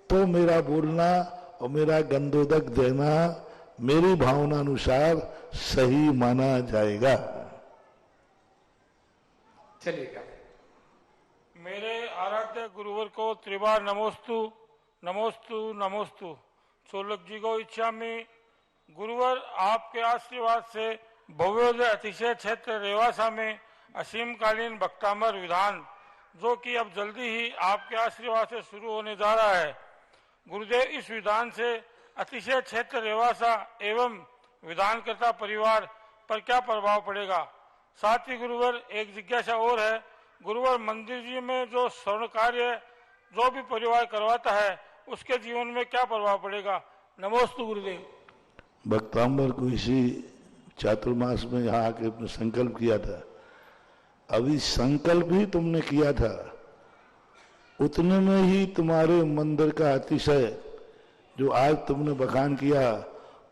[SPEAKER 1] तो मेरा बोलना और मेरा गंधोदक देना मेरी भावना अनुसार सही माना जाएगा।
[SPEAKER 3] चलिएगा।
[SPEAKER 4] मेरे आराध्य गुरुवर को त्रिबार नमोस्तु नमोस्तु नमोस्तु। चोलक जी को इच्छा में गुरुवर आपके आशीर्वाद से भव्योदय अतिशय क्षेत्र रेवासा में असीमकालीन भक्तामर विधान, जो कि अब जल्दी ही आपके आशीर्वाद से शुरू होने जा रहा है। गुरुदेव, इस विधान से अतिशय क्षेत्र रेवासा एवं विधानकर्ता परिवार पर क्या प्रभाव पड़ेगा? साथ ही गुरुवर एक जिज्ञासा और है, गुरुवर मंदिर जी में जो स्वर्ण कार्य जो भी परिवार करवाता है उसके जीवन में क्या प्रभाव पड़ेगा? नमोस्तु गुरुदेव।
[SPEAKER 1] भक्तांबर को इसी चातुर्मास में यहाँ आके अपने संकल्प किया था। अभी संकल्प ही तुमने किया था, उतने में ही तुम्हारे मंदिर का अतिशय जो आज तुमने बखान किया,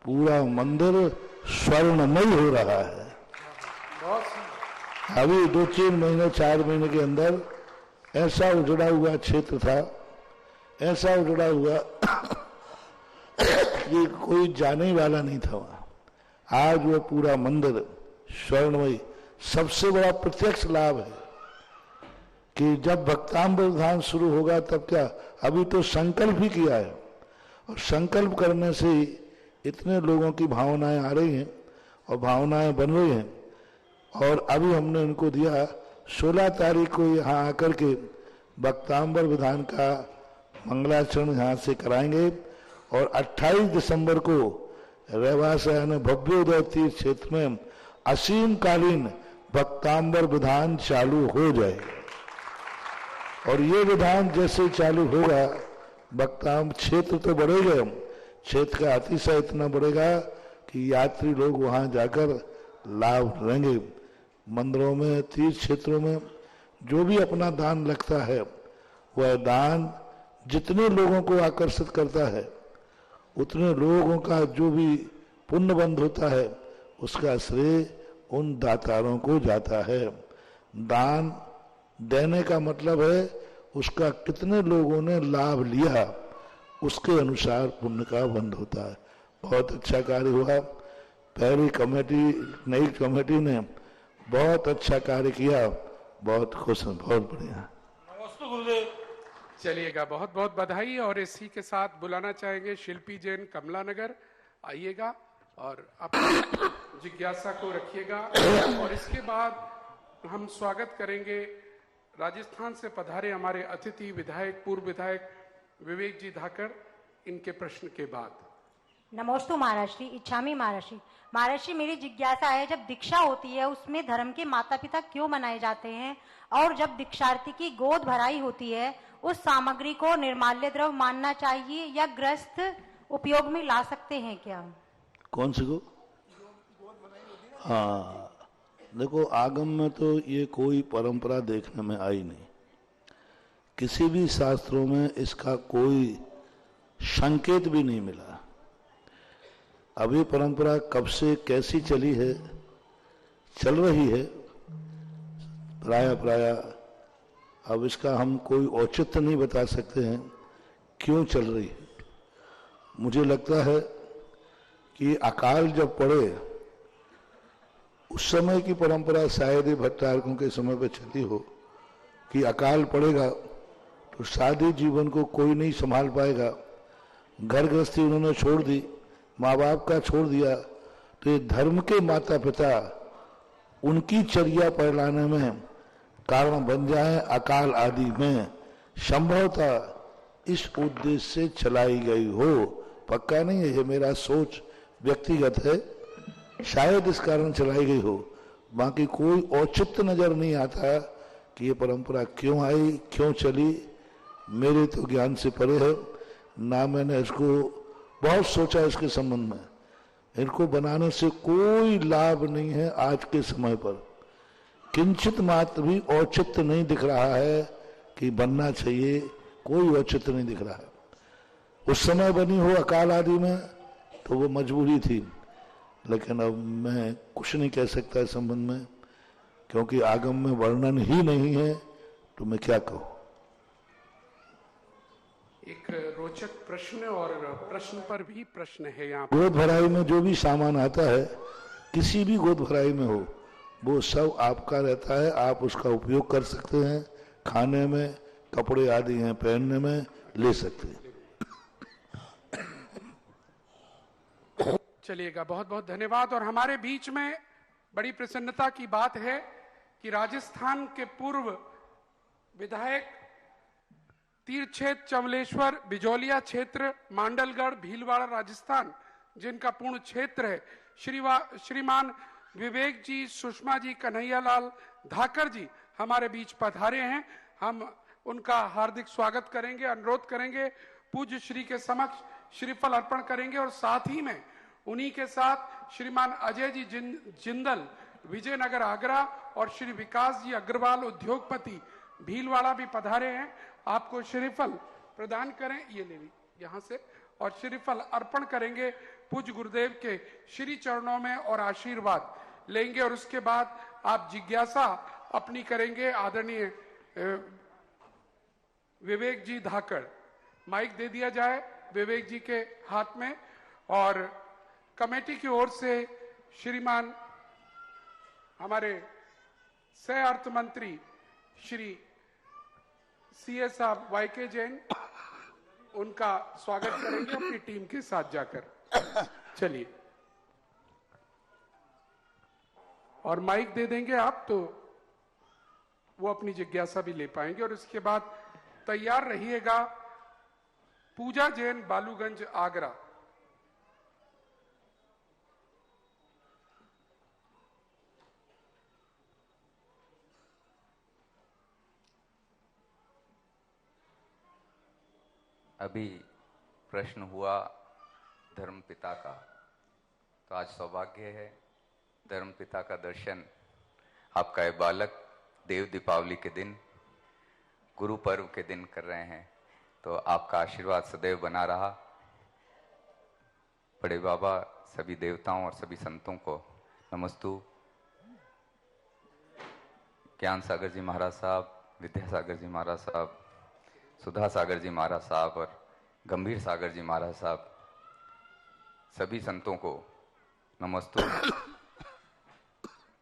[SPEAKER 1] पूरा मंदिर स्वर्णमय हो रहा है। अभी 2-3 महीने 4 महीने के अंदर ऐसा उजड़ा हुआ क्षेत्र था, ऐसा उजड़ा हुआ कि कोई जाने वाला नहीं था वहां। आज वो पूरा मंदिर स्वर्णमय। सबसे बड़ा प्रत्यक्ष लाभ है कि जब भक्तांबर विधान शुरू होगा तब क्या, अभी तो संकल्प ही किया है और संकल्प करने से इतने लोगों की भावनाएं आ रही हैं और भावनाएं बन रही हैं। और अभी हमने इनको दिया 16 तारीख को यहाँ आकर के भक्तांबर विधान का मंगलाचरण यहाँ से कराएंगे और 28 दिसंबर को रेवासा यानी भव्योदय तीर्थ क्षेत्र में असीमकालीन भक्तांबर विधान चालू हो जाएगा। और ये विधान जैसे चालू होगा, भक्तांबर क्षेत्र तो बढ़ेगा, क्षेत्र का अतिशय इतना बढ़ेगा कि यात्री लोग वहां जाकर लाभ लेंगे। मंदिरों में, तीर्थ क्षेत्रों में जो भी अपना दान लगता है, वह दान जितने लोगों को आकर्षित करता है, उतने लोगों का जो भी पुण्य बंध होता है, उसका श्रेय उन दातारों को जाता है। दान देने का मतलब है उसका कितने लोगों ने लाभ लिया, उसके अनुसार पुण्य का बंध होता है। बहुत अच्छा कार्य हुआ। पहली कमेटी, नई कमेटी ने बहुत अच्छा कार्य किया, बहुत खुश हैं, बहुत बढ़िया।
[SPEAKER 4] नमस्ते गुरुदेव।
[SPEAKER 3] चलिएगा, बहुत बहुत बधाई। और इसी के साथ बुलाना चाहेंगे शिल्पी जैन, कमला नगर। आइएगा और अपनी जिज्ञासा को रखिएगा। और इसके बाद हम स्वागत करेंगे राजस्थान से पधारे हमारे अतिथि विधायक, पूर्व विधायक विवेक जी धाकड़, इनके प्रश्न के बाद।
[SPEAKER 5] नमोस्तु महाराष्ट्री, इच्छामी महाराष्ट्री। महाराष्ट्री, मेरी जिज्ञासा है, जब दीक्षा होती है उसमें धर्म के माता पिता क्यों मनाए जाते हैं? और जब दीक्षार्थी की गोद भराई होती है, उस सामग्री को निर्माल्य द्रव्य मानना चाहिए या गृहस्थ उपयोग में ला सकते हैं क्या?
[SPEAKER 1] कौन सी को? हाँ, देखो, आगम में तो ये कोई परंपरा देखने में आई नहीं। किसी भी शास्त्रों में इसका कोई संकेत भी नहीं मिला। अभी परंपरा कब से कैसी चली है, चल रही है, प्राय अब इसका हम कोई औचित्य नहीं बता सकते हैं क्यों चल रही है। मुझे लगता है कि अकाल जब पड़े उस समय की परंपरा शायद ही भट्टारकों के समय पे चली हो कि अकाल पड़ेगा तो शादी जीवन को कोई नहीं संभाल पाएगा, घर गृहस्थी उन्होंने छोड़ दी, माँ बाप का छोड़ दिया, तो ये धर्म के माता पिता उनकी चर्या पर लाने में कारण बन जाए अकाल आदि में, संभवतः इस उद्देश्य से चलाई गई हो। पक्का नहीं है, ये मेरा सोच व्यक्तिगत है, शायद इस कारण चलाई गई हो। बाकी कोई औचित्य नजर नहीं आता कि ये परंपरा क्यों आई, क्यों चली, मेरे तो ज्ञान से परे है। ना मैंने इसको बहुत सोचा इसके संबंध में। इनको बनाने से कोई लाभ नहीं है आज के समय पर, किंचित मात्र भी औचित्य नहीं दिख रहा है कि बनना चाहिए, कोई औचित्य नहीं दिख रहा है। उस समय बनी हो अकाल आदि में तो वो मजबूरी थी, लेकिन अब मैं कुछ नहीं कह सकता इस संबंध में, क्योंकि आगम में वर्णन ही नहीं है तो मैं क्या कहूं।
[SPEAKER 3] एक रोचक प्रश्न और प्रश्न पर भी प्रश्न है यहाँ।
[SPEAKER 1] गोद भराई में जो भी सामान आता है, किसी भी गोद भराई में हो, वो सब आपका रहता है, आप उसका उपयोग कर सकते हैं, खाने में, कपड़े आदि हैं पहनने में ले सकते हैं।
[SPEAKER 3] चलिएगा, बहुत बहुत धन्यवाद। और हमारे बीच में बड़ी प्रसन्नता की बात है कि राजस्थान के पूर्व विधायक तीरछेद चमलेश्वर बिजौलिया क्षेत्र मांडलगढ़ भीलवाड़ा राजस्थान, जिनका पूर्ण क्षेत्र है, श्रीमान विवेक जी, सुषमा जी, कन्हैयालाल धाकर जी हमारे बीच पधारे हैं। हम उनका हार्दिक स्वागत करेंगे, अनुरोध करेंगे, पूज्य श्री के समक्ष श्रीफल अर्पण करेंगे। और साथ ही में उन्हीं के साथ श्रीमान अजय जी जिंदल विजयनगर आगरा और श्री विकास जी अग्रवाल उद्योगपति भीलवाड़ा भी पधारे हैं। आपको श्रीफल प्रदान करें, ये ले ली यहाँ से, और श्रीफल अर्पण करेंगे पूज्य गुरुदेव के श्री चरणों में और आशीर्वाद लेंगे। और उसके बाद आप जिज्ञासा अपनी करेंगे। आदरणीय विवेक जी धाकड़, माइक दे दिया जाए विवेक जी के हाथ में। और कमेटी की ओर से श्रीमान हमारे सह अर्थ मंत्री श्री सीए साहब वाईके जैन, उनका स्वागत करेंगे अपनी टीम के साथ जाकर। चलिए, और माइक दे देंगे आप तो वो अपनी जिज्ञासा भी ले पाएंगे। और इसके बाद तैयार रहिएगा पूजा जैन बालूगंज आगरा।
[SPEAKER 6] अभी प्रश्न हुआ धर्म पिता का, तो आज सौभाग्य है धर्म पिता का दर्शन आपका ये बालक देव दीपावली के दिन, गुरु पर्व के दिन कर रहे हैं। तो आपका आशीर्वाद सदैव बना रहा। बड़े बाबा सभी देवताओं और सभी संतों को नमस्तु। ज्ञान सागर जी महाराज साहब, विद्यासागर जी महाराज साहब, सुधा सागर जी महाराज साहब और गंभीर सागर जी महाराज साहब, सभी संतों को नमस्तु।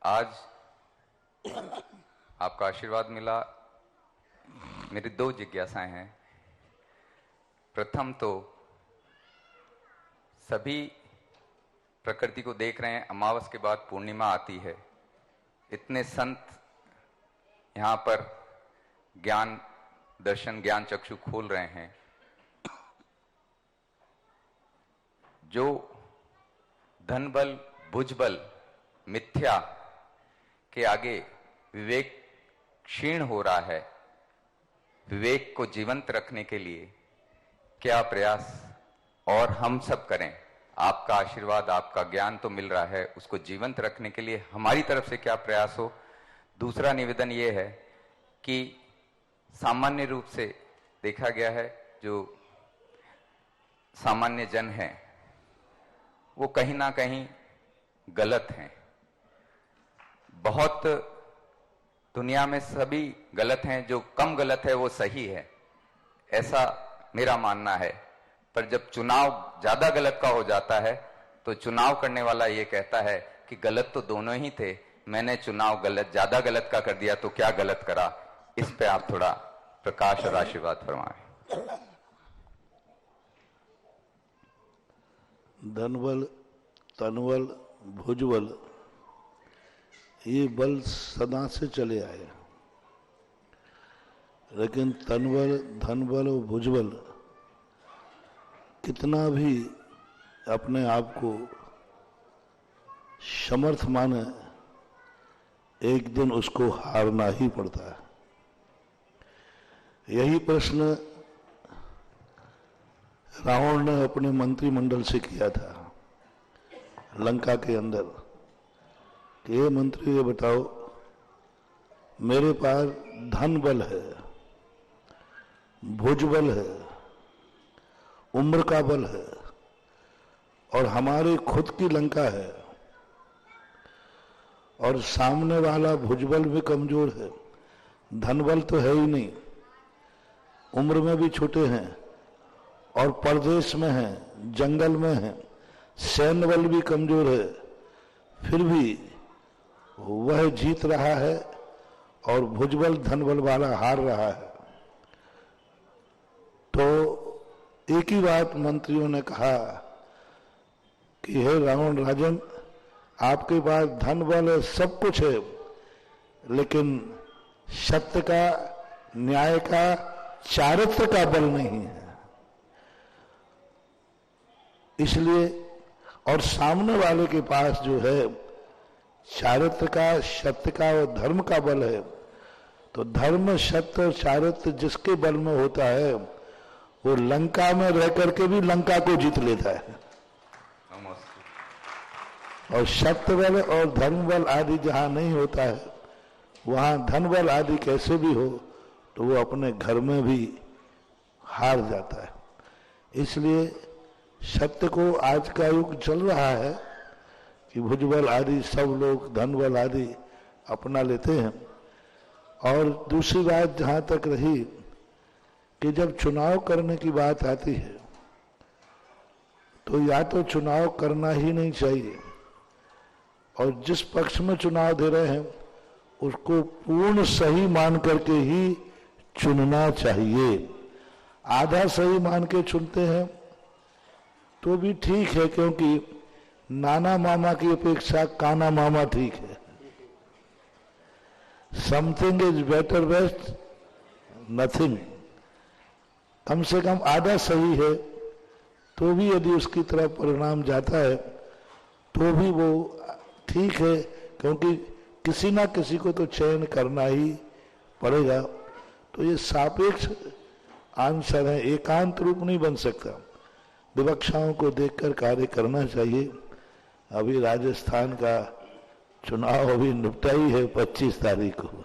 [SPEAKER 6] आज आपका आशीर्वाद मिला। मेरी दो जिज्ञासाएं हैं। प्रथम तो सभी प्रकृति को देख रहे हैं, अमावस के बाद पूर्णिमा आती है, इतने संत यहाँ पर ज्ञान दर्शन ज्ञान चक्षु खोल रहे हैं। जो धन बल भुज बल मिथ्या के आगे विवेक क्षीण हो रहा है, विवेक को जीवंत रखने के लिए क्या प्रयास और हम सब करें। आपका आशीर्वाद, आपका ज्ञान तो मिल रहा है, उसको जीवंत रखने के लिए हमारी तरफ से क्या प्रयास हो। दूसरा निवेदन ये है कि सामान्य रूप से देखा गया है, जो सामान्य जन हैं वो कहीं ना कहीं गलत हैं। बहुत दुनिया में सभी गलत हैं, जो कम गलत है वो सही है, ऐसा मेरा मानना है। पर जब चुनाव ज्यादा गलत का हो जाता है तो चुनाव करने वाला ये कहता है कि गलत तो दोनों ही थे, मैंने चुनाव गलत, ज्यादा गलत का कर दिया तो क्या गलत करा। इस पे आप थोड़ा प्रकाश और आशीर्वाद फरमाएं।
[SPEAKER 1] धनबल, तनबल, भुजबल, ये बल सदा से चले आए, लेकिन तनबल, धनबल और भुजबल कितना भी अपने आप को समर्थ माने, एक दिन उसको हारना ही पड़ता है। यही प्रश्न रावण ने अपने मंत्रिमंडल से किया था लंका के अंदर कि ये मंत्री, ये बताओ, मेरे पास धन बल है, भुजबल है, उम्र का बल है और हमारी खुद की लंका है, और सामने वाला भुजबल भी कमजोर है, धनबल तो है ही नहीं, उम्र में भी छोटे हैं और परदेश में हैं, जंगल में हैं, सैन्य बल भी कमजोर है, फिर भी वह जीत रहा है और भुजबल धनबल वाला हार रहा है। तो एक ही बात मंत्रियों ने कहा कि हे रावण राजन, आपके पास धन बल है, सब कुछ है, लेकिन सत्य का, न्याय का, चारित्र का बल नहीं है। इसलिए, और सामने वाले के पास जो है चारित्र का, सत्य का और धर्म का बल है, तो धर्म, सत्य और चारित्र जिसके बल में होता है वो लंका में रह करके भी लंका को जीत लेता है। और सत्य बल और धर्म बल आदि जहां नहीं होता है, वहां धन बल आदि कैसे भी हो तो वो अपने घर में भी हार जाता है। इसलिए सत्य को आज का युग चल रहा है कि भुजबल आदि सब लोग धन बल आदि अपना लेते हैं। और दूसरी बात जहां तक रही कि जब चुनाव करने की बात आती है तो या तो चुनाव करना ही नहीं चाहिए, और जिस पक्ष में चुनाव दे रहे हैं उसको पूर्ण सही मान करके ही चुनना चाहिए। आधा सही मान के चुनते हैं तो भी ठीक है, क्योंकि नाना मामा की अपेक्षा काना मामा ठीक है। Something is better best nothing. कम से कम आधा सही है तो भी यदि उसकी तरफ परिणाम जाता है तो भी वो ठीक है, क्योंकि किसी ना किसी को तो चयन करना ही पड़ेगा। तो ये सापेक्ष आंसर है, एकांत रूप नहीं बन सकता। विवक्षाओं को देखकर कार्य करना चाहिए। अभी राजस्थान का चुनाव अभी निपटा ही है 25 तारीख को।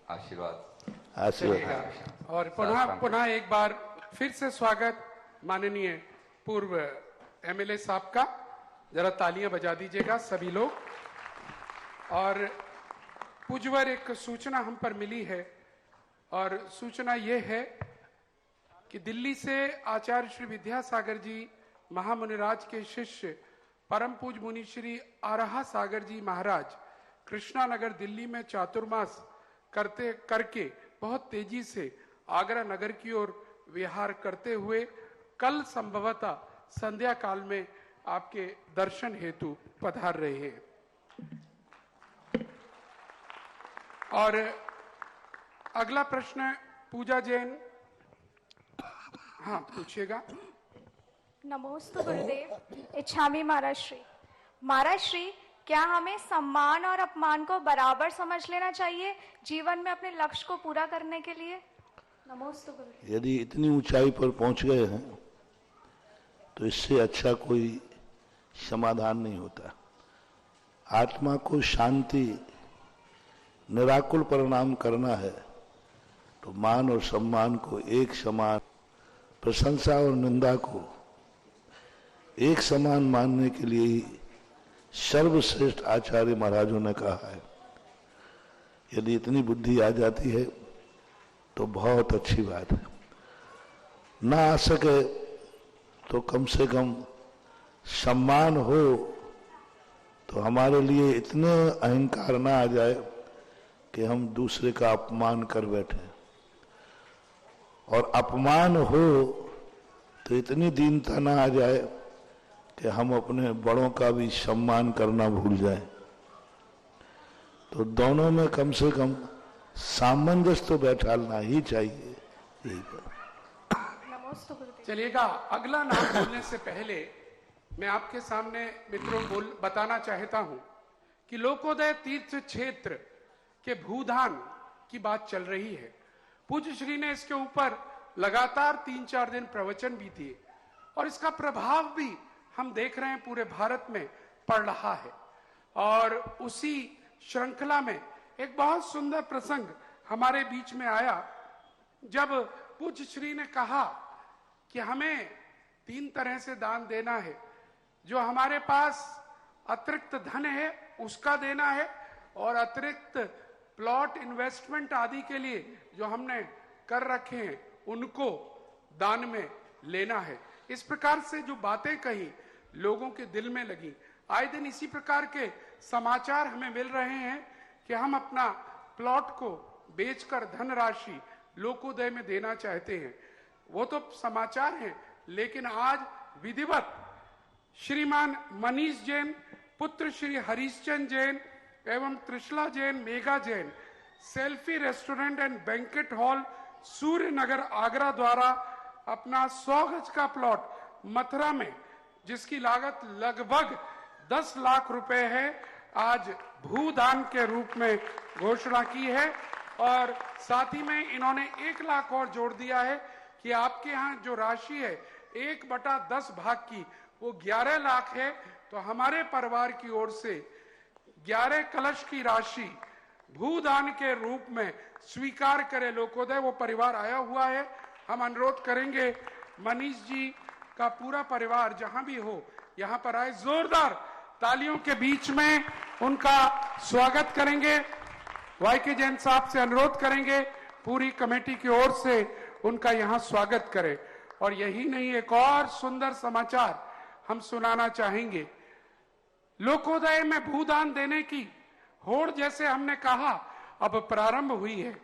[SPEAKER 6] आशीर्वाद।
[SPEAKER 3] और पुनः एक बार फिर से स्वागत माननीय पूर्व एमएलए साहब का। जरा तालियां बजा दीजिएगा सभी लोग। और पूज्यवर, एक सूचना हम पर मिली है, और सूचना यह है कि दिल्ली से आचार्य श्री विद्यासागर जी महामुनिराज के शिष्य परम पूज मुनि श्री आराहा सागर जी महाराज कृष्णा नगर दिल्ली में चातुर्मास करके बहुत तेजी से आगरा नगर की ओर विहार करते हुए कल संभवतः संध्या काल में आपके दर्शन हेतु पधार रहे हैं। और अगला प्रश्न पूजा जैन, हाँ पूछिएगा।
[SPEAKER 7] नमोस्तु गुरुदेव। इच्छामी महाराज श्री, क्या हमें सम्मान और अपमान को बराबर समझ लेना चाहिए जीवन में अपने लक्ष्य को पूरा करने के लिए? नमोस्तु गुरुदेव।
[SPEAKER 1] यदि इतनी ऊंचाई पर पहुंच गए हैं तो इससे अच्छा कोई समाधान नहीं होता। आत्मा को शांति, निराकुल परिणाम करना है तो मान और सम्मान को एक समान, प्रशंसा और निंदा को एक समान मानने के लिए ही सर्वश्रेष्ठ आचार्य महाराजों ने कहा है। यदि इतनी बुद्धि आ जाती है तो बहुत अच्छी बात है। ना आ सके तो कम से कम सम्मान हो तो हमारे लिए इतने अहंकार ना आ जाए कि हम दूसरे का अपमान कर बैठे, और अपमान हो तो इतनी दीनता ना आ जाए कि हम अपने बड़ों का भी सम्मान करना भूल जाएं। तो दोनों में कम से कम सामंजस्य तो बैठाना ही चाहिए। यही
[SPEAKER 3] चलिएगा, अगला नाम बोलने से पहले मैं आपके सामने मित्रों बताना चाहता हूं कि लोकोदय तीर्थ क्षेत्र के भूदान की बात चल रही है। पूज्य श्री ने इसके ऊपर लगातार 3-4 दिन प्रवचन भी दिए और इसका प्रभाव भी हम देख रहे हैं पूरे भारत में पड़ रहा है। और उसी श्रृंखला में एक बहुत सुंदर प्रसंग हमारे बीच में आया जब पूज्य श्री ने कहा कि हमें 3 तरह से दान देना है। जो हमारे पास अतिरिक्त धन है उसका देना है, और अतिरिक्त प्लॉट इन्वेस्टमेंट आदि के लिए जो हमने कर रखे हैं उनको दान में लेना है। इस प्रकार से जो बातें कही लोगों के दिल में लगी। आए दिन इसी प्रकार के समाचार हमें मिल रहे हैं कि हम अपना प्लॉट को बेचकर धनराशि लोकोदय में देना चाहते हैं। वो तो समाचार हैं, लेकिन आज विधिवत श्रीमान मनीष जैन, पुत्र श्री हरीशचंद जैन एवं Trishla Jain, Megha Jain, selfie restaurant and banquet hall, Surya Nagar, Agra द्वारा अपना 100 गज का प्लॉट मथुरा में, जिसकी लागत लगभग 10 लाख रुपए है, आज भूदान के रूप में घोषणा की है। और साथ ही में इन्होंने 1 लाख और जोड़ दिया है कि आपके यहाँ जो राशि है 1/10 भाग की वो 11 लाख है, तो हमारे परिवार की ओर से 11 कलश की राशि भूदान के रूप में स्वीकार करे लोकोदय। वो परिवार आया हुआ है, हम अनुरोध करेंगे मनीष जी का पूरा परिवार जहां भी हो यहां पर आए। जोरदार तालियों के बीच में उनका स्वागत करेंगे। वाईके जैन साहब से अनुरोध करेंगे पूरी कमेटी की ओर से उनका यहां स्वागत करें। और यही नहीं, एक और सुंदर समाचार हम सुनाना चाहेंगे। लोकोदय में भूदान देने की होड़ जैसे हमने कहा अब प्रारंभ हुई है।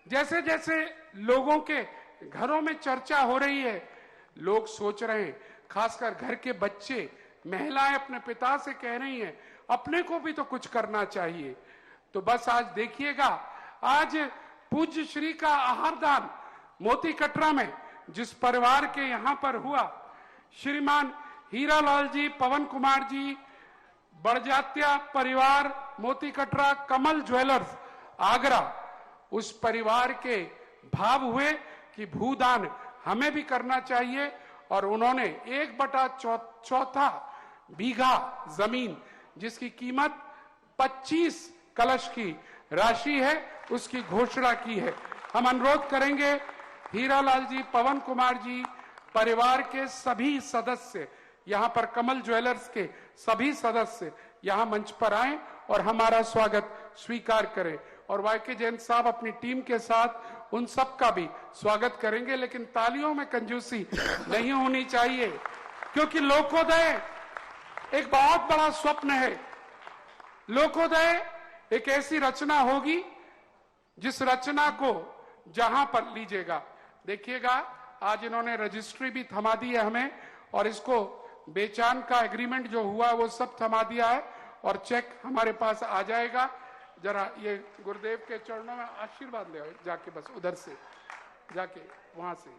[SPEAKER 3] जैसे जैसे लोगों के घरों में चर्चा हो रही है, लोग सोच रहे हैं, खासकर घर के बच्चे, महिलाएं अपने पिता से कह रही हैं अपने को भी तो कुछ करना चाहिए। तो बस आज देखिएगा, आज पूज्य श्री का आहार दान मोती कटरा में जिस परिवार के यहां पर हुआ, श्रीमान हीरालाल जी, पवन कुमार जी, बड़जात्या परिवार, मोती कटरा, कमल ज्वेलर्स आगरा, उस परिवार के भाव हुए कि भूदान हमें भी करना चाहिए। और उन्होंने 1/4 बीघा जमीन जिसकी कीमत 25 कलश की राशि है उसकी घोषणा की है। हम अनुरोध करेंगे हीरालाल जी, पवन कुमार जी, परिवार के सभी सदस्य, यहाँ पर कमल ज्वेलर्स के सभी सदस्य यहाँ मंच पर आए और हमारा स्वागत स्वीकार करें। और वाईके जैन साहब अपनी टीम के साथ उन सब का भी स्वागत करेंगे, लेकिन तालियों में कंजूसी नहीं होनी चाहिए, क्योंकि लोकोदय एक बहुत बड़ा स्वप्न है। लोकोदय एक ऐसी रचना होगी जिस रचना को जहां पर लीजिएगा, देखिएगा आज इन्होंने रजिस्ट्री भी थमा दी है हमें, और इसको बेचान का एग्रीमेंट जो हुआ वो सब थमा दिया है और चेक हमारे पास आ जाएगा। जरा ये गुरुदेव के चरणों में आशीर्वाद ले जाके, बस उधर से जाके वहां से